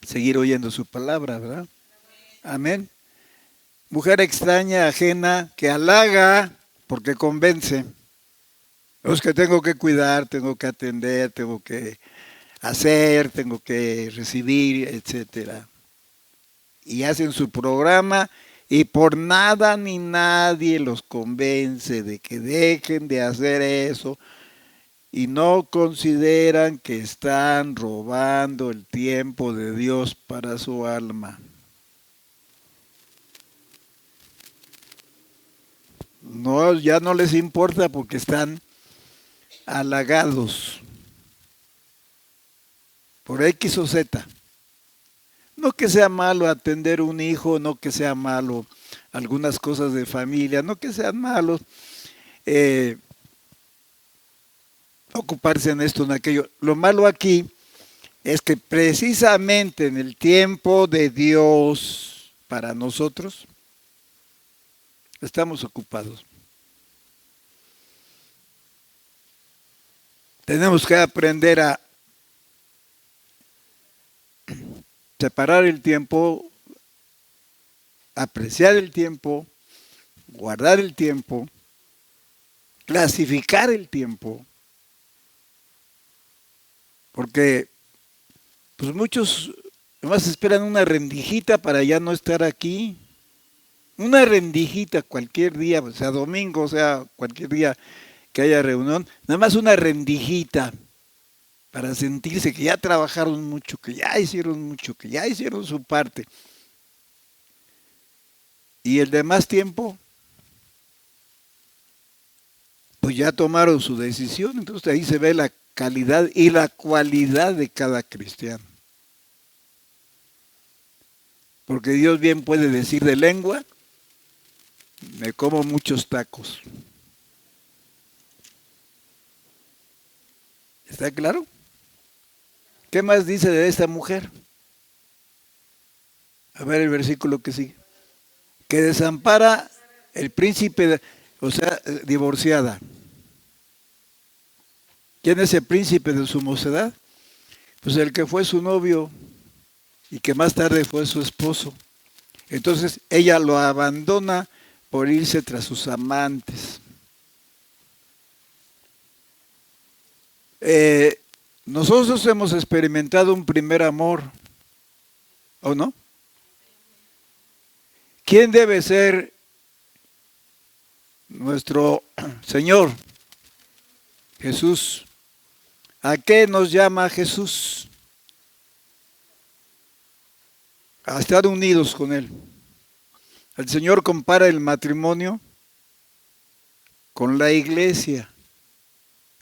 seguir oyendo su palabra, ¿verdad? Amén. Mujer extraña, ajena, que halaga porque convence. Los que tengo que cuidar, tengo que atender, tengo que hacer, tengo que recibir, etcétera. Y hacen su programa y por nada ni nadie los convence de que dejen de hacer eso y no consideran que están robando el tiempo de Dios para su alma. No, ya no les importa porque están halagados por X o Z. No que sea malo atender un hijo, no que sea malo algunas cosas de familia, no que sean malos ocuparse en esto, en aquello. Lo malo aquí es que precisamente en el tiempo de Dios para nosotros estamos ocupados. Tenemos que aprender a separar el tiempo, apreciar el tiempo, guardar el tiempo, clasificar el tiempo, porque pues muchos nomás esperan una rendijita para ya no estar aquí, una rendijita cualquier día, o sea domingo, o sea cualquier día que haya reunión, nada más una rendijita para sentirse que ya trabajaron mucho, que ya hicieron mucho, que ya hicieron su parte. Y el demás tiempo, pues ya tomaron su decisión, entonces ahí se ve la calidad y la cualidad de cada cristiano. Porque Dios bien puede decir de lengua, me como muchos tacos. ¿Está claro? ¿Qué más dice de esta mujer? A ver el versículo que sigue. Que desampara el príncipe, o sea, divorciada. ¿Quién es el príncipe de su mocedad? Pues el que fue su novio y que más tarde fue su esposo. Entonces ella lo abandona por irse tras sus amantes. Nosotros hemos experimentado un primer amor, ¿o no? ¿Quién debe ser nuestro Señor? Jesús. ¿A qué nos llama Jesús? A estar unidos con Él. El Señor compara el matrimonio con la iglesia.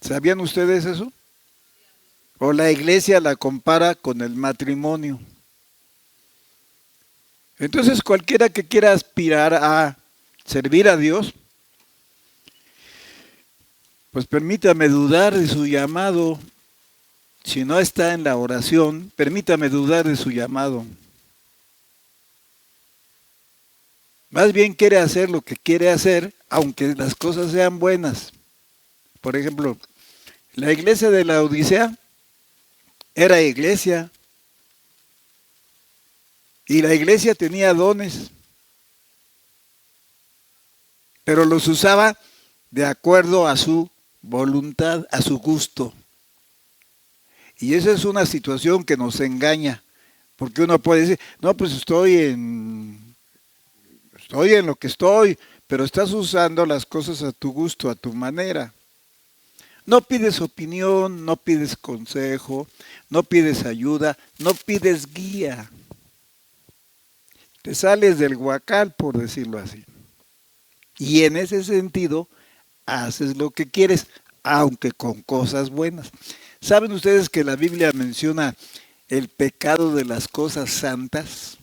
¿Sabían ustedes eso? O la iglesia la compara con el matrimonio. Entonces cualquiera que quiera aspirar a servir a Dios, pues permítame dudar de su llamado. Si no está en la oración, permítame dudar de su llamado. Más bien quiere hacer lo que quiere hacer, aunque las cosas sean buenas. Por ejemplo, la iglesia de la Odisea era iglesia. Y la iglesia tenía dones. Pero los usaba de acuerdo a su voluntad, a su gusto. Y esa es una situación que nos engaña. Porque uno puede decir, no, pues estoy en lo que estoy, pero estás usando las cosas a tu gusto, a tu manera. No pides opinión, no pides consejo, no pides ayuda, no pides guía. Te sales del huacal, por decirlo así. Y en ese sentido, haces lo que quieres, aunque con cosas buenas. ¿Saben ustedes que la Biblia menciona el pecado de las cosas santas?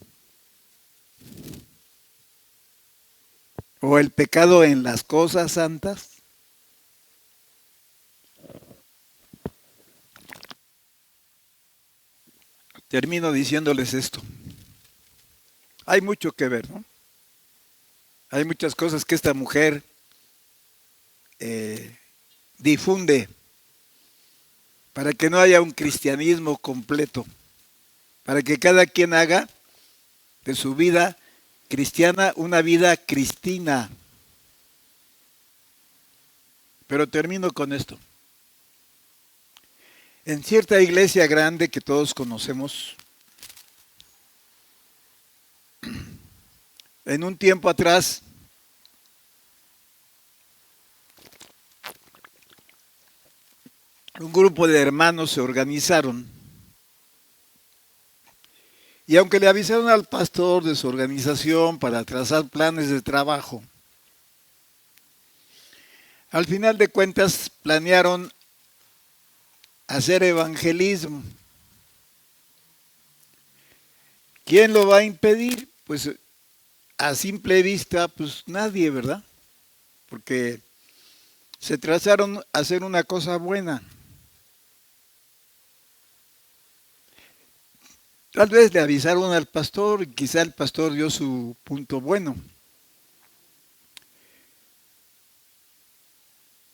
¿O el pecado en las cosas santas? Termino diciéndoles esto. Hay mucho que ver, ¿no? Hay muchas cosas que esta mujer difunde para que no haya un cristianismo completo, para que cada quien haga de su vida cristiana una vida cristina. Pero termino con esto. En cierta iglesia grande que todos conocemos, en un tiempo atrás, un grupo de hermanos se organizaron y aunque le avisaron al pastor de su organización para trazar planes de trabajo, al final de cuentas planearon hacer evangelismo. ¿Quién lo va a impedir? Pues a simple vista, pues nadie, ¿verdad? Porque se trazaron a hacer una cosa buena. Tal vez le avisaron al pastor y quizá el pastor dio su punto bueno.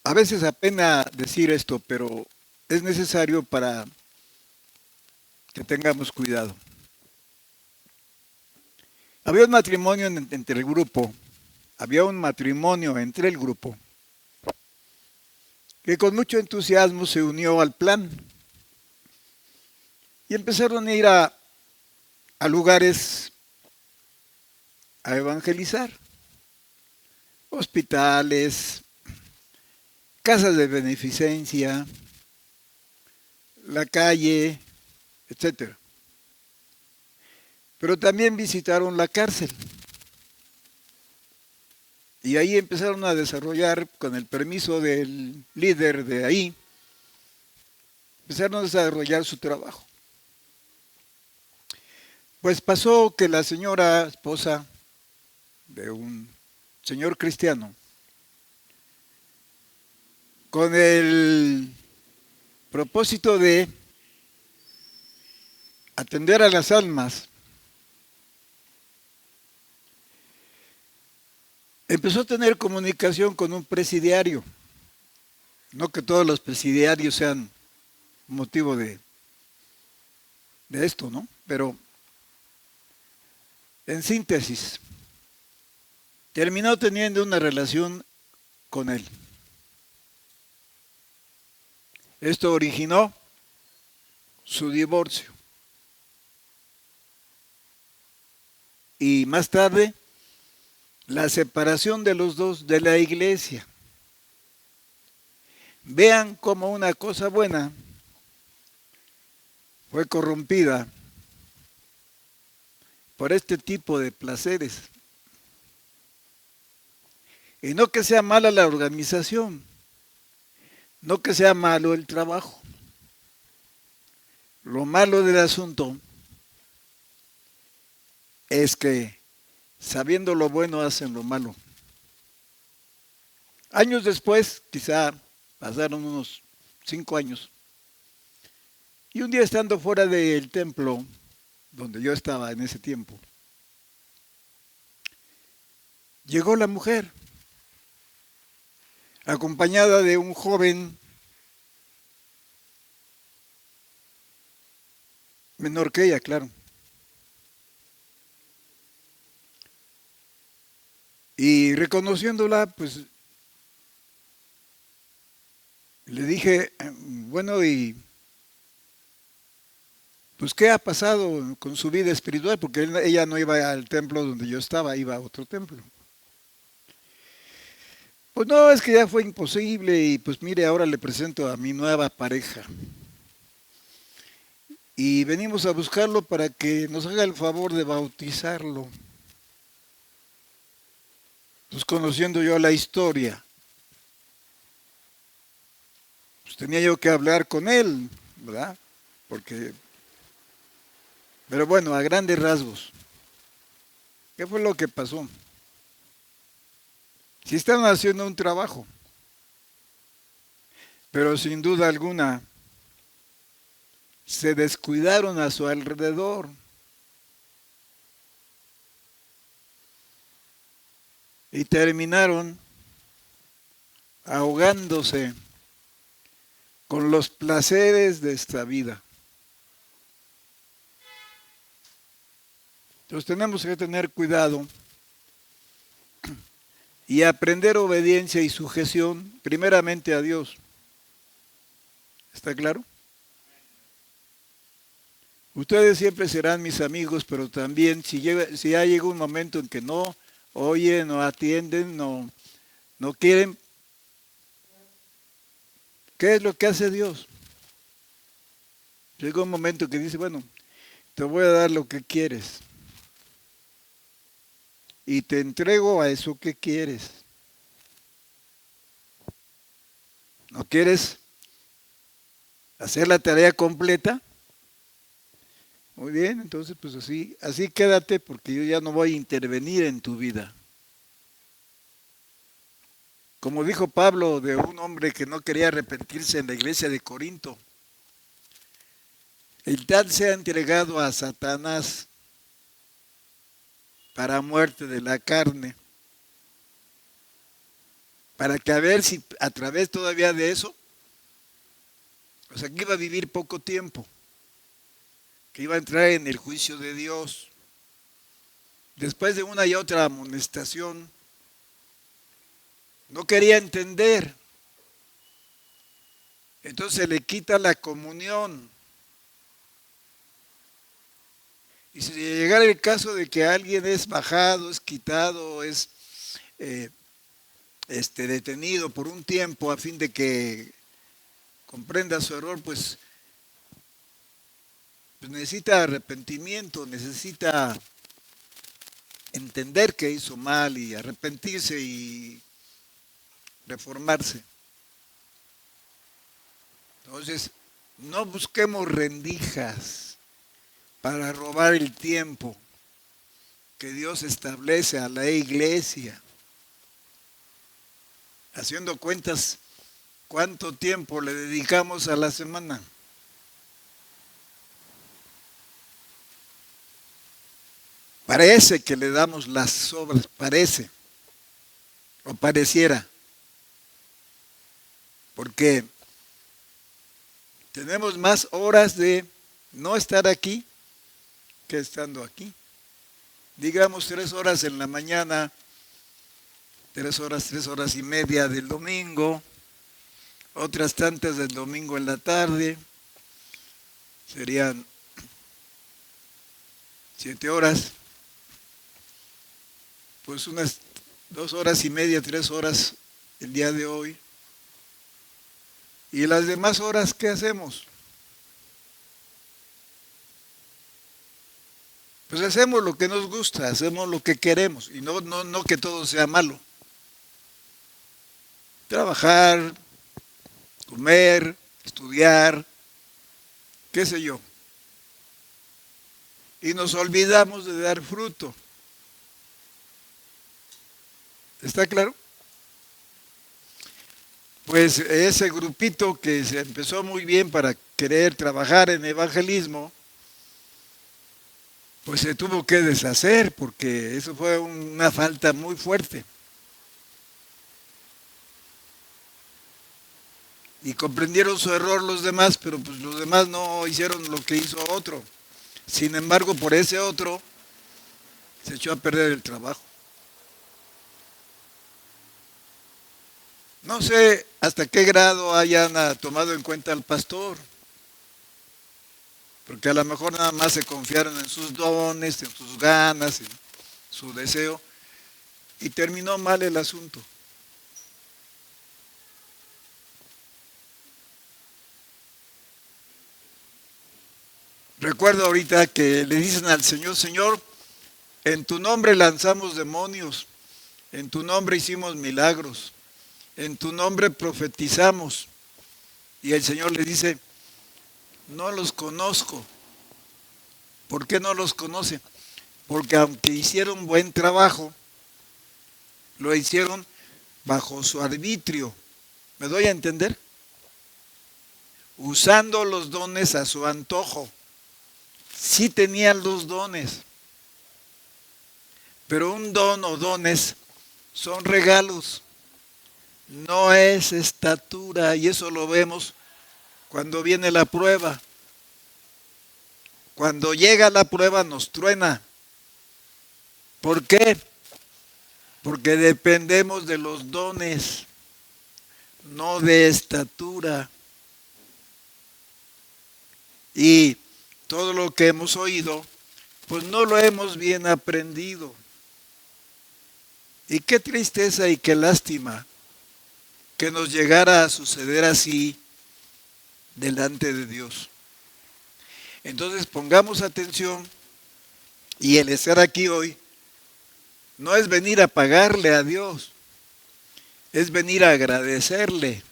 A veces apena decir esto, pero es necesario para que tengamos cuidado. Había un matrimonio entre el grupo, que con mucho entusiasmo se unió al plan y empezaron a ir a lugares a evangelizar, hospitales, casas de beneficencia, la calle, etcétera. Pero también visitaron la cárcel. Y ahí empezaron a desarrollar, con el permiso del líder de ahí, empezaron a desarrollar su trabajo. Pues pasó que la señora esposa de un señor cristiano, con el propósito de atender a las almas, empezó a tener comunicación con un presidiario. No que todos los presidiarios sean motivo de esto, ¿no? Pero en síntesis, terminó teniendo una relación con él. Esto originó su divorcio. Y más tarde, la separación de los dos de la iglesia. Vean cómo una cosa buena fue corrompida por este tipo de placeres. Y no que sea mala la organización, no que sea malo el trabajo. Lo malo del asunto es que sabiendo lo bueno hacen lo malo. Años después, quizá pasaron unos 5 años, y un día estando fuera del templo, donde yo estaba en ese tiempo, llegó la mujer, acompañada de un joven menor que ella, claro. Y reconociéndola, pues le dije, bueno, y pues ¿qué ha pasado con su vida espiritual? Porque ella no iba al templo donde yo estaba, iba a otro templo. Pues no, es que ya fue imposible y pues mire, ahora le presento a mi nueva pareja. Y venimos a buscarlo para que nos haga el favor de bautizarlo. Pues conociendo yo la historia, pues tenía yo que hablar con él, ¿verdad? Porque, pero bueno, a grandes rasgos, ¿qué fue lo que pasó? Sí están haciendo un trabajo, pero sin duda alguna se descuidaron a su alrededor. Y terminaron ahogándose con los placeres de esta vida. Entonces tenemos que tener cuidado y aprender obediencia y sujeción primeramente a Dios. ¿Está claro? Ustedes siempre serán mis amigos, pero también si ya llega un momento en que no oyen, no atienden, no quieren, ¿qué es lo que hace Dios? Llega un momento que dice, bueno, te voy a dar lo que quieres y te entrego a eso que quieres. ¿No quieres hacer la tarea completa? Muy bien, entonces pues así quédate porque yo ya no voy a intervenir en tu vida. Como dijo Pablo de un hombre que no quería arrepentirse en la iglesia de Corinto, el tal se ha entregado a Satanás para muerte de la carne, para que a ver si a través todavía de eso, o sea, que iba a vivir poco tiempo, que iba a entrar en el juicio de Dios. Después de una y otra amonestación, no quería entender. Entonces le quita la comunión. Y si llegara el caso de que alguien es bajado, es quitado, es detenido por un tiempo a fin de que comprenda su error, pues necesita arrepentimiento, necesita entender que hizo mal y arrepentirse y reformarse. Entonces, no busquemos rendijas para robar el tiempo que Dios establece a la iglesia. Haciendo cuentas, ¿cuánto tiempo le dedicamos a la semana? Parece que le damos las obras, parece, o pareciera, porque tenemos más horas de no estar aquí que estando aquí. Digamos 3 horas en la mañana, 3 horas y media del domingo, otras tantas del domingo en la tarde, serían 7 horas, pues unas 2 horas y media, 3 horas el día de hoy. ¿Y las demás horas qué hacemos? Pues hacemos lo que nos gusta, hacemos lo que queremos, y no que todo sea malo. Trabajar, comer, estudiar, qué sé yo. Y nos olvidamos de dar fruto. ¿Está claro? Pues ese grupito que se empezó muy bien para querer trabajar en evangelismo, pues se tuvo que deshacer porque eso fue una falta muy fuerte. Y comprendieron su error los demás, pero pues los demás no hicieron lo que hizo otro. Sin embargo, por ese otro se echó a perder el trabajo. No sé hasta qué grado hayan tomado en cuenta al pastor, porque a lo mejor nada más se confiaron en sus dones, en sus ganas, en su deseo, y terminó mal el asunto. Recuerdo ahorita que le dicen al Señor, Señor, en tu nombre lanzamos demonios, en tu nombre hicimos milagros, en tu nombre profetizamos. Y el Señor le dice, no los conozco. ¿Por qué no los conoce? Porque aunque hicieron buen trabajo, lo hicieron bajo su arbitrio. ¿Me doy a entender? Usando los dones a su antojo. Sí tenían los dones, pero un don o dones son regalos, no es estatura, y eso lo vemos cuando viene la prueba. Cuando llega la prueba nos truena. ¿Por qué? Porque dependemos de los dones, no de estatura. Y todo lo que hemos oído, pues no lo hemos bien aprendido. Y qué tristeza y qué lástima que nos llegara a suceder así delante de Dios. Entonces pongamos atención, y el estar aquí hoy no es venir a pagarle a Dios, es venir a agradecerle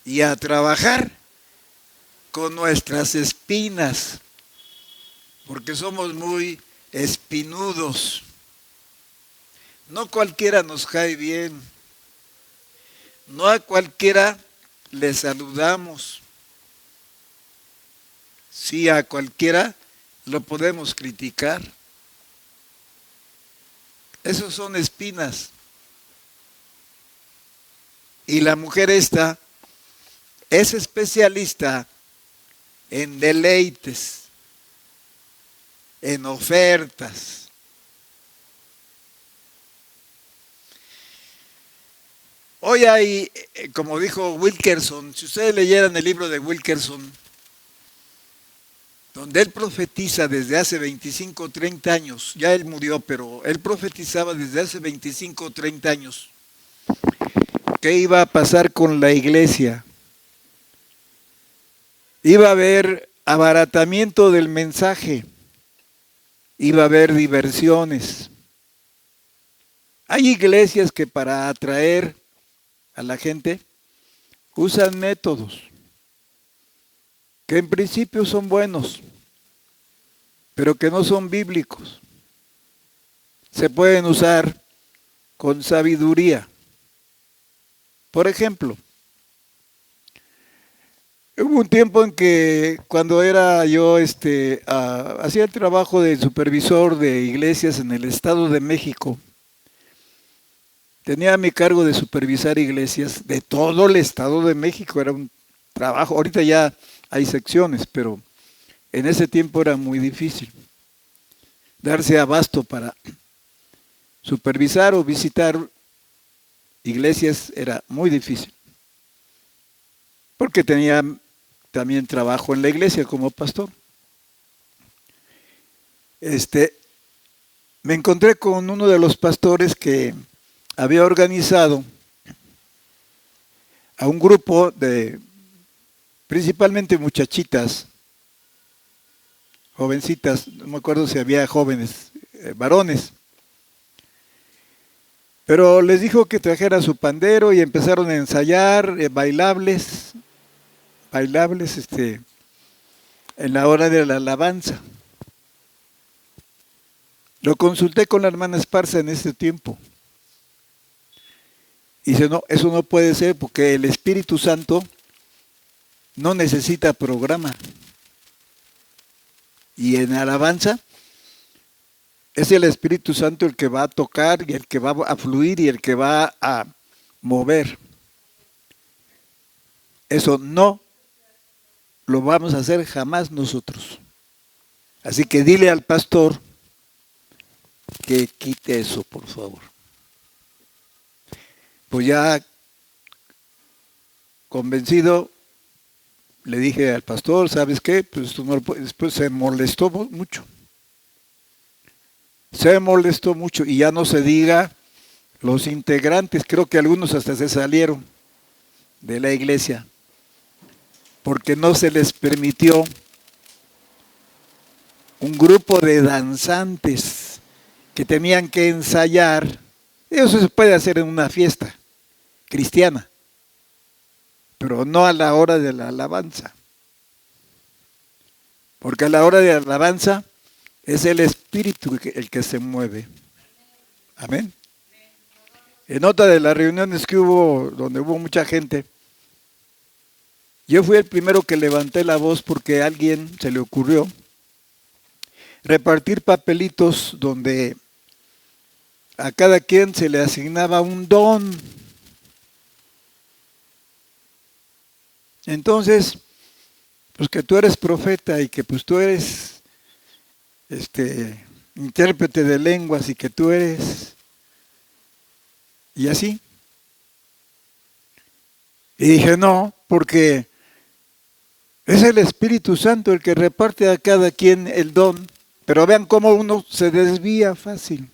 y a trabajar con nuestras espinas, porque somos muy espinudos. No cualquiera nos cae bien, no a cualquiera le saludamos. Sí, a cualquiera lo podemos criticar. Esos son espinas. Y la mujer esta es especialista en deleites, en ofertas. Hoy hay, como dijo Wilkerson, si ustedes leyeran el libro de Wilkerson, donde él profetiza desde hace 25 o 30 años, ya él murió, pero él profetizaba desde hace 25 o 30 años, qué iba a pasar con la iglesia. Iba a haber abaratamiento del mensaje, iba a haber diversiones. Hay iglesias que para atraer a la gente usan métodos que en principio son buenos, pero que no son bíblicos. Se pueden usar con sabiduría. Por ejemplo, hubo un tiempo en que cuando era yo, hacía el trabajo de supervisor de iglesias en el Estado de México, tenía a mi cargo de supervisar iglesias de todo el Estado de México. Era un trabajo, ahorita ya hay secciones, pero en ese tiempo era muy difícil darse abasto para supervisar o visitar iglesias, era muy difícil, porque tenía también trabajo en la iglesia como pastor. Me encontré con uno de los pastores que había organizado a un grupo de principalmente muchachitas, jovencitas, no me acuerdo si había jóvenes, varones, pero les dijo que trajera su pandero y empezaron a ensayar bailables, en la hora de la alabanza. Lo consulté con la hermana Esparza en ese tiempo. Y dice, no, eso no puede ser porque el Espíritu Santo no necesita programa. Y en alabanza es el Espíritu Santo el que va a tocar y el que va a fluir y el que va a mover. Eso no lo vamos a hacer jamás nosotros. Así que dile al pastor que quite eso, por favor. Pues ya convencido, le dije al pastor, ¿sabes qué? Pues tú no lo puedes. Después se molestó mucho. Se molestó mucho y ya no se diga los integrantes, creo que algunos hasta se salieron de la iglesia, porque no se les permitió un grupo de danzantes que tenían que ensayar. Eso se puede hacer en una fiesta cristiana, pero no a la hora de la alabanza. Porque a la hora de la alabanza es el Espíritu el que se mueve. Amén. En otra de las reuniones que hubo, donde hubo mucha gente, yo fui el primero que levanté la voz porque a alguien se le ocurrió repartir papelitos donde a cada quien se le asignaba un don. Entonces, pues que tú eres profeta y que pues tú eres intérprete de lenguas y que tú eres, y así. Y dije, no, porque es el Espíritu Santo el que reparte a cada quien el don. Pero vean cómo uno se desvía fácil,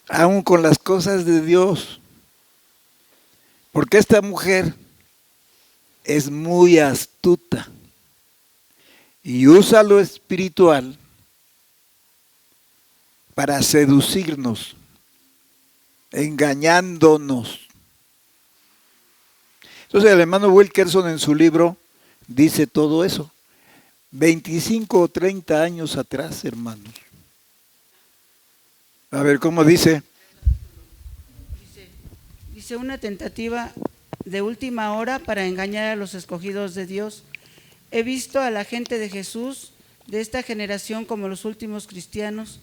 aún con las cosas de Dios. Porque esta mujer es muy astuta y usa lo espiritual para seducirnos, engañándonos. Entonces el hermano Wilkerson en su libro dice todo eso. 25 o 30 años atrás, hermanos. A ver, ¿cómo dice? Dice una tentativa de última hora para engañar a los escogidos de Dios. He visto a la gente de Jesús, de esta generación, como los últimos cristianos.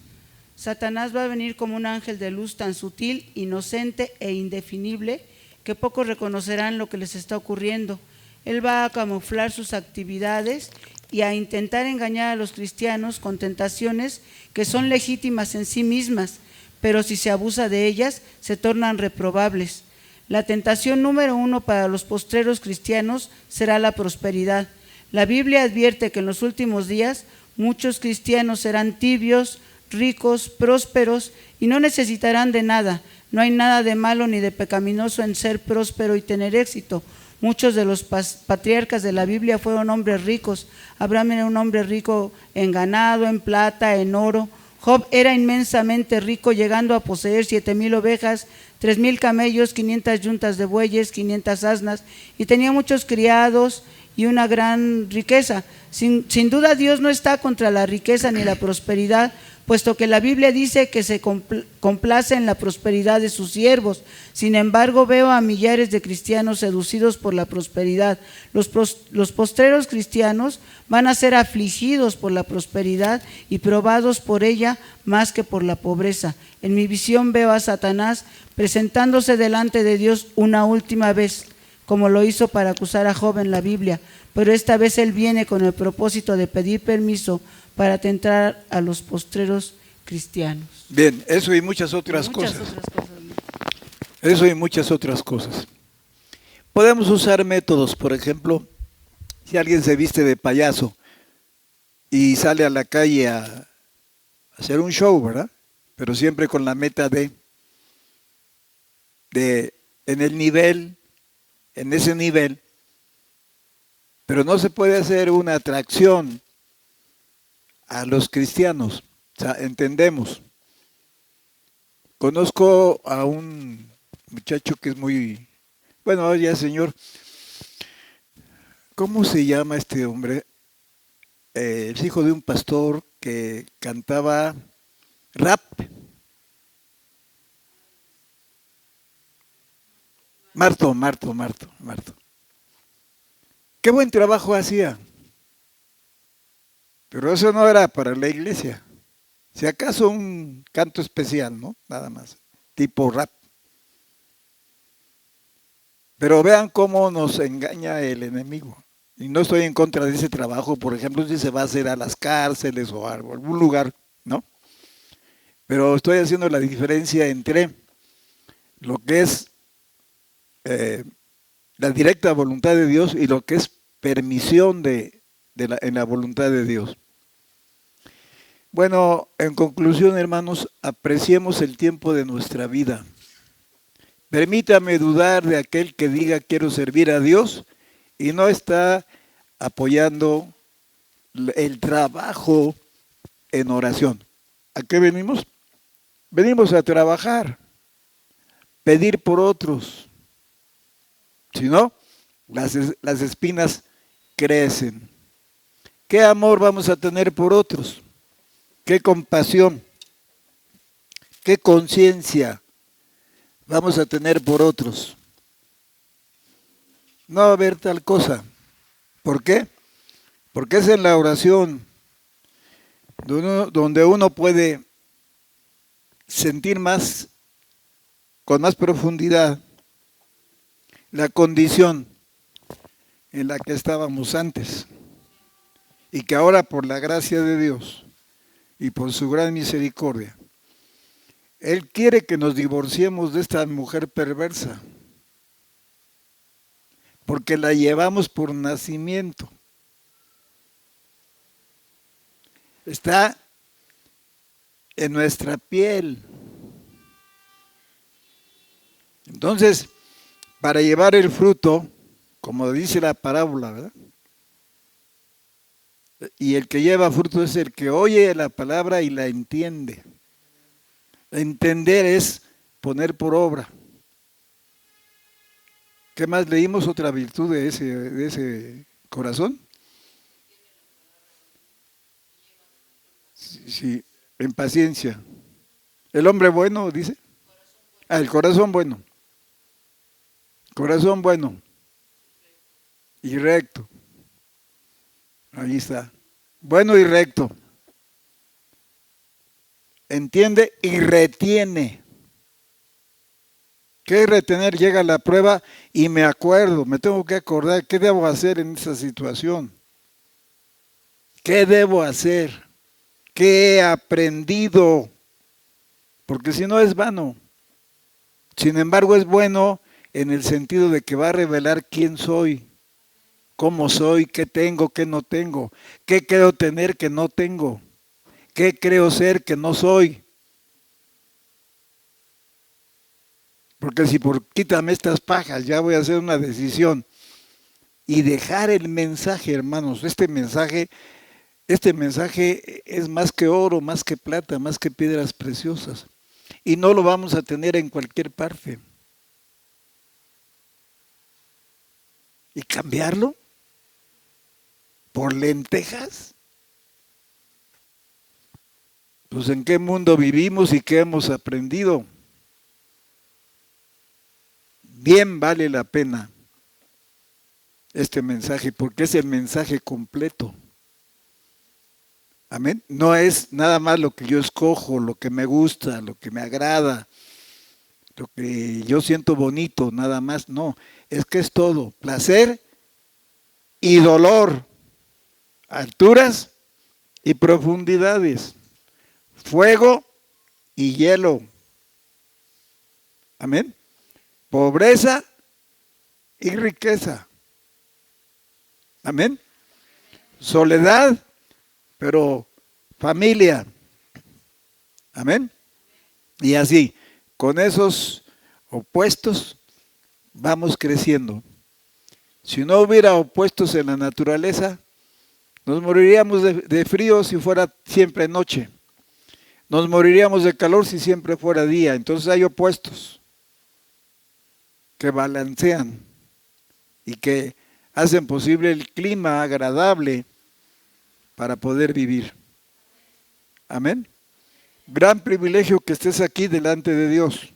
Satanás va a venir como un ángel de luz tan sutil, inocente e indefinible que pocos reconocerán lo que les está ocurriendo. Él va a camuflar sus actividades y a intentar engañar a los cristianos con tentaciones que son legítimas en sí mismas, pero si se abusa de ellas, se tornan reprobables. La tentación número 1 para los postreros cristianos será la prosperidad. La Biblia advierte que en los últimos días muchos cristianos serán tibios, ricos, prósperos y no necesitarán de nada. No hay nada de malo ni de pecaminoso en ser próspero y tener éxito. Muchos de los patriarcas de la Biblia fueron hombres ricos. Abraham era un hombre rico en ganado, en plata, en oro. Job era inmensamente rico, llegando a poseer 7,000 ovejas, 3,000 camellos, 500 yuntas de bueyes, 500 asnas, y tenía muchos criados y una gran riqueza. Sin duda Dios no está contra la riqueza ni la prosperidad, puesto que la Biblia dice que se complace en la prosperidad de sus siervos. Sin embargo, veo a millares de cristianos seducidos por la prosperidad. Los postreros cristianos van a ser afligidos por la prosperidad y probados por ella más que por la pobreza. En mi visión veo a Satanás presentándose delante de Dios una última vez, como lo hizo para acusar a Job en la Biblia, pero esta vez él viene con el propósito de pedir permiso para tentar a los postreros cristianos. Bien, eso y muchas otras cosas. Eso y muchas otras cosas. Podemos usar métodos, por ejemplo, si alguien se viste de payaso y sale a la calle a hacer un show, ¿verdad? Pero siempre con la meta de en el nivel, en ese nivel, pero no se puede hacer una atracción a los cristianos, o sea, entendemos. Conozco a un muchacho que es muy, bueno, ya señor, ¿cómo se llama este hombre? Es hijo de un pastor que cantaba rap. Marto. Qué buen trabajo hacía. Pero eso no era para la iglesia. Si acaso un canto especial, ¿no? Nada más, tipo rap. Pero vean cómo nos engaña el enemigo. Y no estoy en contra de ese trabajo, por ejemplo, si se va a hacer a las cárceles o a algún lugar, ¿no? Pero estoy haciendo la diferencia entre lo que es la directa voluntad de Dios y lo que es permisión en la voluntad de Dios. Bueno, en conclusión, hermanos, apreciemos el tiempo de nuestra vida. Permítame dudar de aquel que diga quiero servir a Dios y no está apoyando el trabajo en oración. ¿A qué venimos? Venimos a trabajar, pedir por otros. Si no, las espinas crecen. ¿Qué amor vamos a tener por otros? ¿Qué compasión? ¿Qué conciencia vamos a tener por otros? No va a haber tal cosa. ¿Por qué? Porque es en la oración donde uno puede sentir más, con más profundidad, la condición en la que estábamos antes y que ahora por la gracia de Dios y por su gran misericordia, Él quiere que nos divorciemos de esta mujer perversa, porque la llevamos por nacimiento. Está en nuestra piel. Entonces, para llevar el fruto, como dice la parábola, ¿verdad? Y el que lleva fruto es el que oye la palabra y la entiende. Entender es poner por obra. ¿Qué más leímos? Otra virtud de ese corazón. Sí, en paciencia. El hombre bueno, dice. Ah, el corazón bueno. Corazón bueno. Y recto. Ahí está. Bueno y recto. Entiende y retiene. ¿Qué es retener? Llega la prueba y me acuerdo, me tengo que acordar qué debo hacer en esa situación. ¿Qué debo hacer? ¿Qué he aprendido? Porque si no es vano. Sin embargo, es bueno en el sentido de que va a revelar quién soy, cómo soy, qué tengo, qué no tengo, qué creo tener que no tengo, qué creo ser que no soy. Porque si por quítame estas pajas ya voy a hacer una decisión y dejar el mensaje, hermanos, este mensaje es más que oro, más que plata, más que piedras preciosas. Y no lo vamos a tener en cualquier parte. ¿Y cambiarlo? ¿Por lentejas? Pues ¿en qué mundo vivimos y qué hemos aprendido? Bien vale la pena este mensaje porque es el mensaje completo. Amén. No es nada más lo que yo escojo, lo que me gusta, lo que me agrada, lo que yo siento bonito, nada más. No, es que es todo. Placer y dolor. Alturas y profundidades. Fuego y hielo. Amén. Pobreza y riqueza. Amén. Soledad, pero familia. Amén. Y así, con esos opuestos, vamos creciendo. Si no hubiera opuestos en la naturaleza, nos moriríamos de frío si fuera siempre noche. Nos moriríamos de calor si siempre fuera día. Entonces hay opuestos que balancean y que hacen posible el clima agradable para poder vivir. Amén. Gran privilegio que estés aquí delante de Dios.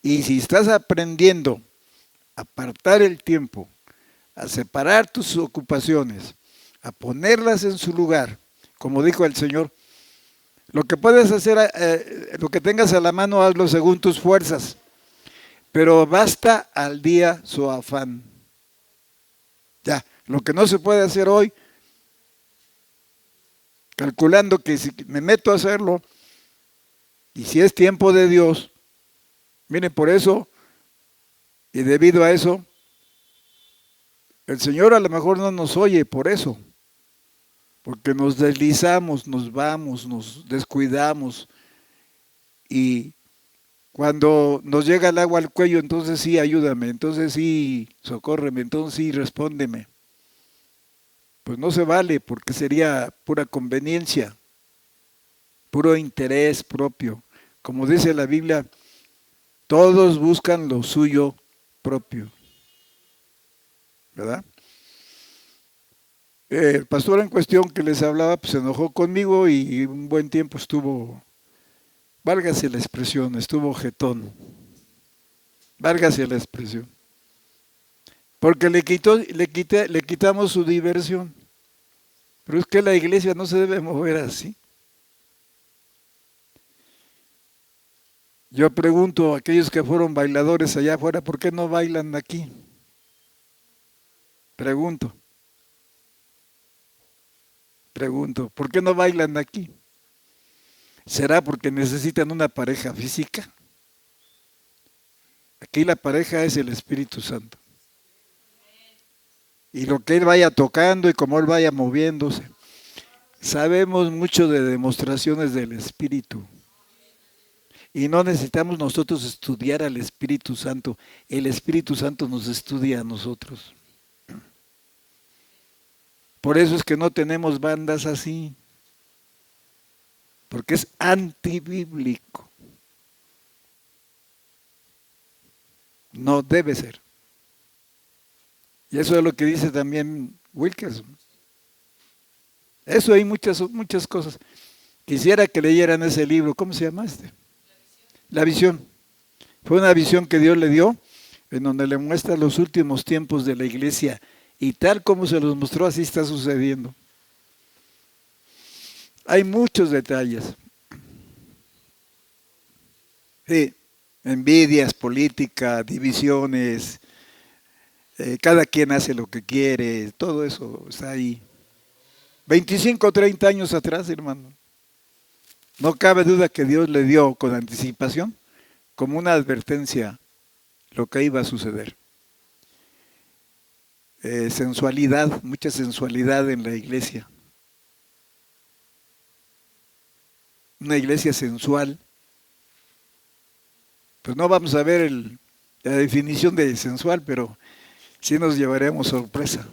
Y si estás aprendiendo a apartar el tiempo, a separar tus ocupaciones, a ponerlas en su lugar, como dijo el Señor, lo que puedes hacer, lo que tengas a la mano, hazlo según tus fuerzas, pero basta al día su afán. Ya, lo que no se puede hacer hoy, calculando que si me meto a hacerlo, y si es tiempo de Dios, miren, por eso, y debido a eso, el Señor a lo mejor no nos oye por eso, porque nos deslizamos, nos vamos, nos descuidamos, y cuando nos llega el agua al cuello, entonces sí, ayúdame, entonces sí, socórreme, entonces sí, respóndeme. pues no se vale, porque sería pura conveniencia, puro interés propio. Como dice la Biblia, todos buscan lo suyo propio, ¿verdad? El pastor en cuestión que les hablaba, pues se enojó conmigo y un buen tiempo estuvo, válgase la expresión, estuvo jetón, válgase la expresión. Porque le quitamos su diversión. Pero es que la iglesia no se debe mover así. Yo pregunto a aquellos que fueron bailadores allá afuera, ¿por qué no bailan aquí? Pregunto, ¿por qué no bailan aquí? ¿Será porque necesitan una pareja física? Aquí la pareja es el Espíritu Santo. Y lo que Él vaya tocando y como Él vaya moviéndose. Sabemos mucho de demostraciones del Espíritu. Y no necesitamos nosotros estudiar al Espíritu Santo. El Espíritu Santo nos estudia a nosotros. Por eso es que no tenemos bandas así. Porque es antibíblico. No debe ser. Y eso es lo que dice también Wilkerson. Eso hay muchas cosas. Quisiera que leyeran ese libro. ¿Cómo se llama este? La visión. Fue una visión que Dios le dio, en donde le muestra los últimos tiempos de la iglesia. Y tal como se los mostró, así está sucediendo. Hay muchos detalles. Sí, envidias, política, divisiones. Cada quien hace lo que quiere, todo eso está ahí. 25 o 30 años atrás, hermano. No cabe duda que Dios le dio con anticipación, como una advertencia, lo que iba a suceder. Sensualidad, mucha sensualidad en la iglesia. Una iglesia sensual. Pues no vamos a ver la definición de sensual, pero sí nos llevaremos sorpresa,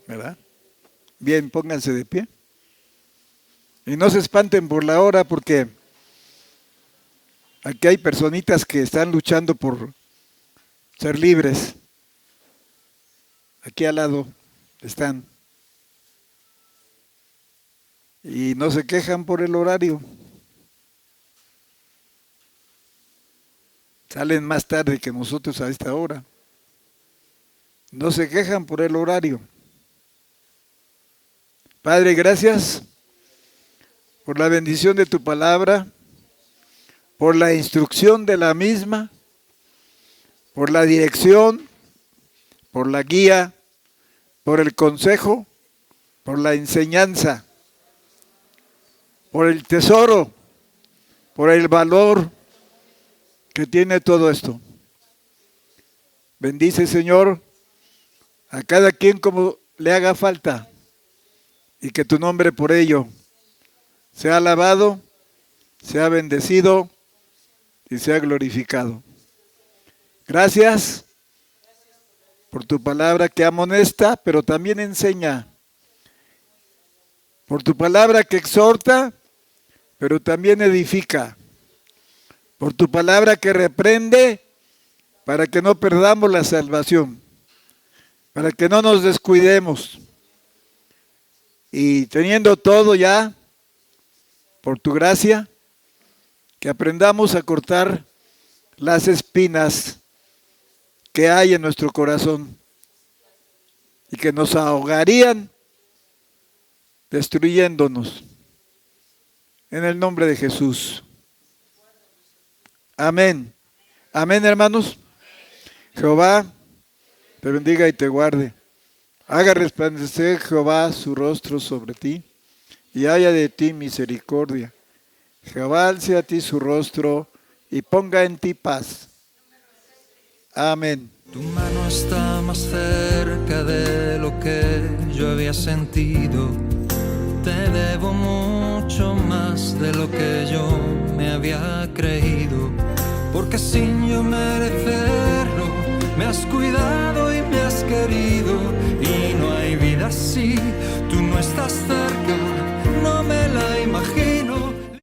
¿verdad? Bien, pónganse de pie. Y no se espanten por la hora, porque aquí hay personitas que están luchando por ser libres. Aquí al lado están. Y no se quejan por el horario. Salen más tarde que nosotros a esta hora. No se quejan por el horario. Padre, gracias por la bendición de tu palabra, por la instrucción de la misma, por la dirección, por la guía, por el consejo, por la enseñanza, por el tesoro, por el valor que tiene todo esto. Bendice, Señor, a cada quien como le haga falta, y que tu nombre por ello sea alabado, sea bendecido y sea glorificado. Gracias por tu palabra que amonesta, pero también enseña. Por tu palabra que exhorta, pero también edifica. Por tu palabra que reprende, para que no perdamos la salvación, para que no nos descuidemos. Y teniendo todo ya, por tu gracia, que aprendamos a cortar las espinas que hay en nuestro corazón y que nos ahogarían destruyéndonos. En el nombre de Jesús. Amén. Amén, hermanos. Jehová te bendiga y te guarde. Haga resplandecer Jehová su rostro sobre ti y haya de ti misericordia. Jehová alce a ti su rostro y ponga en ti paz. Amén. Tu mano está más cerca de lo que yo había sentido. Te debo mucho más de lo que yo me había creído. Porque sin yo merecerlo, me has cuidado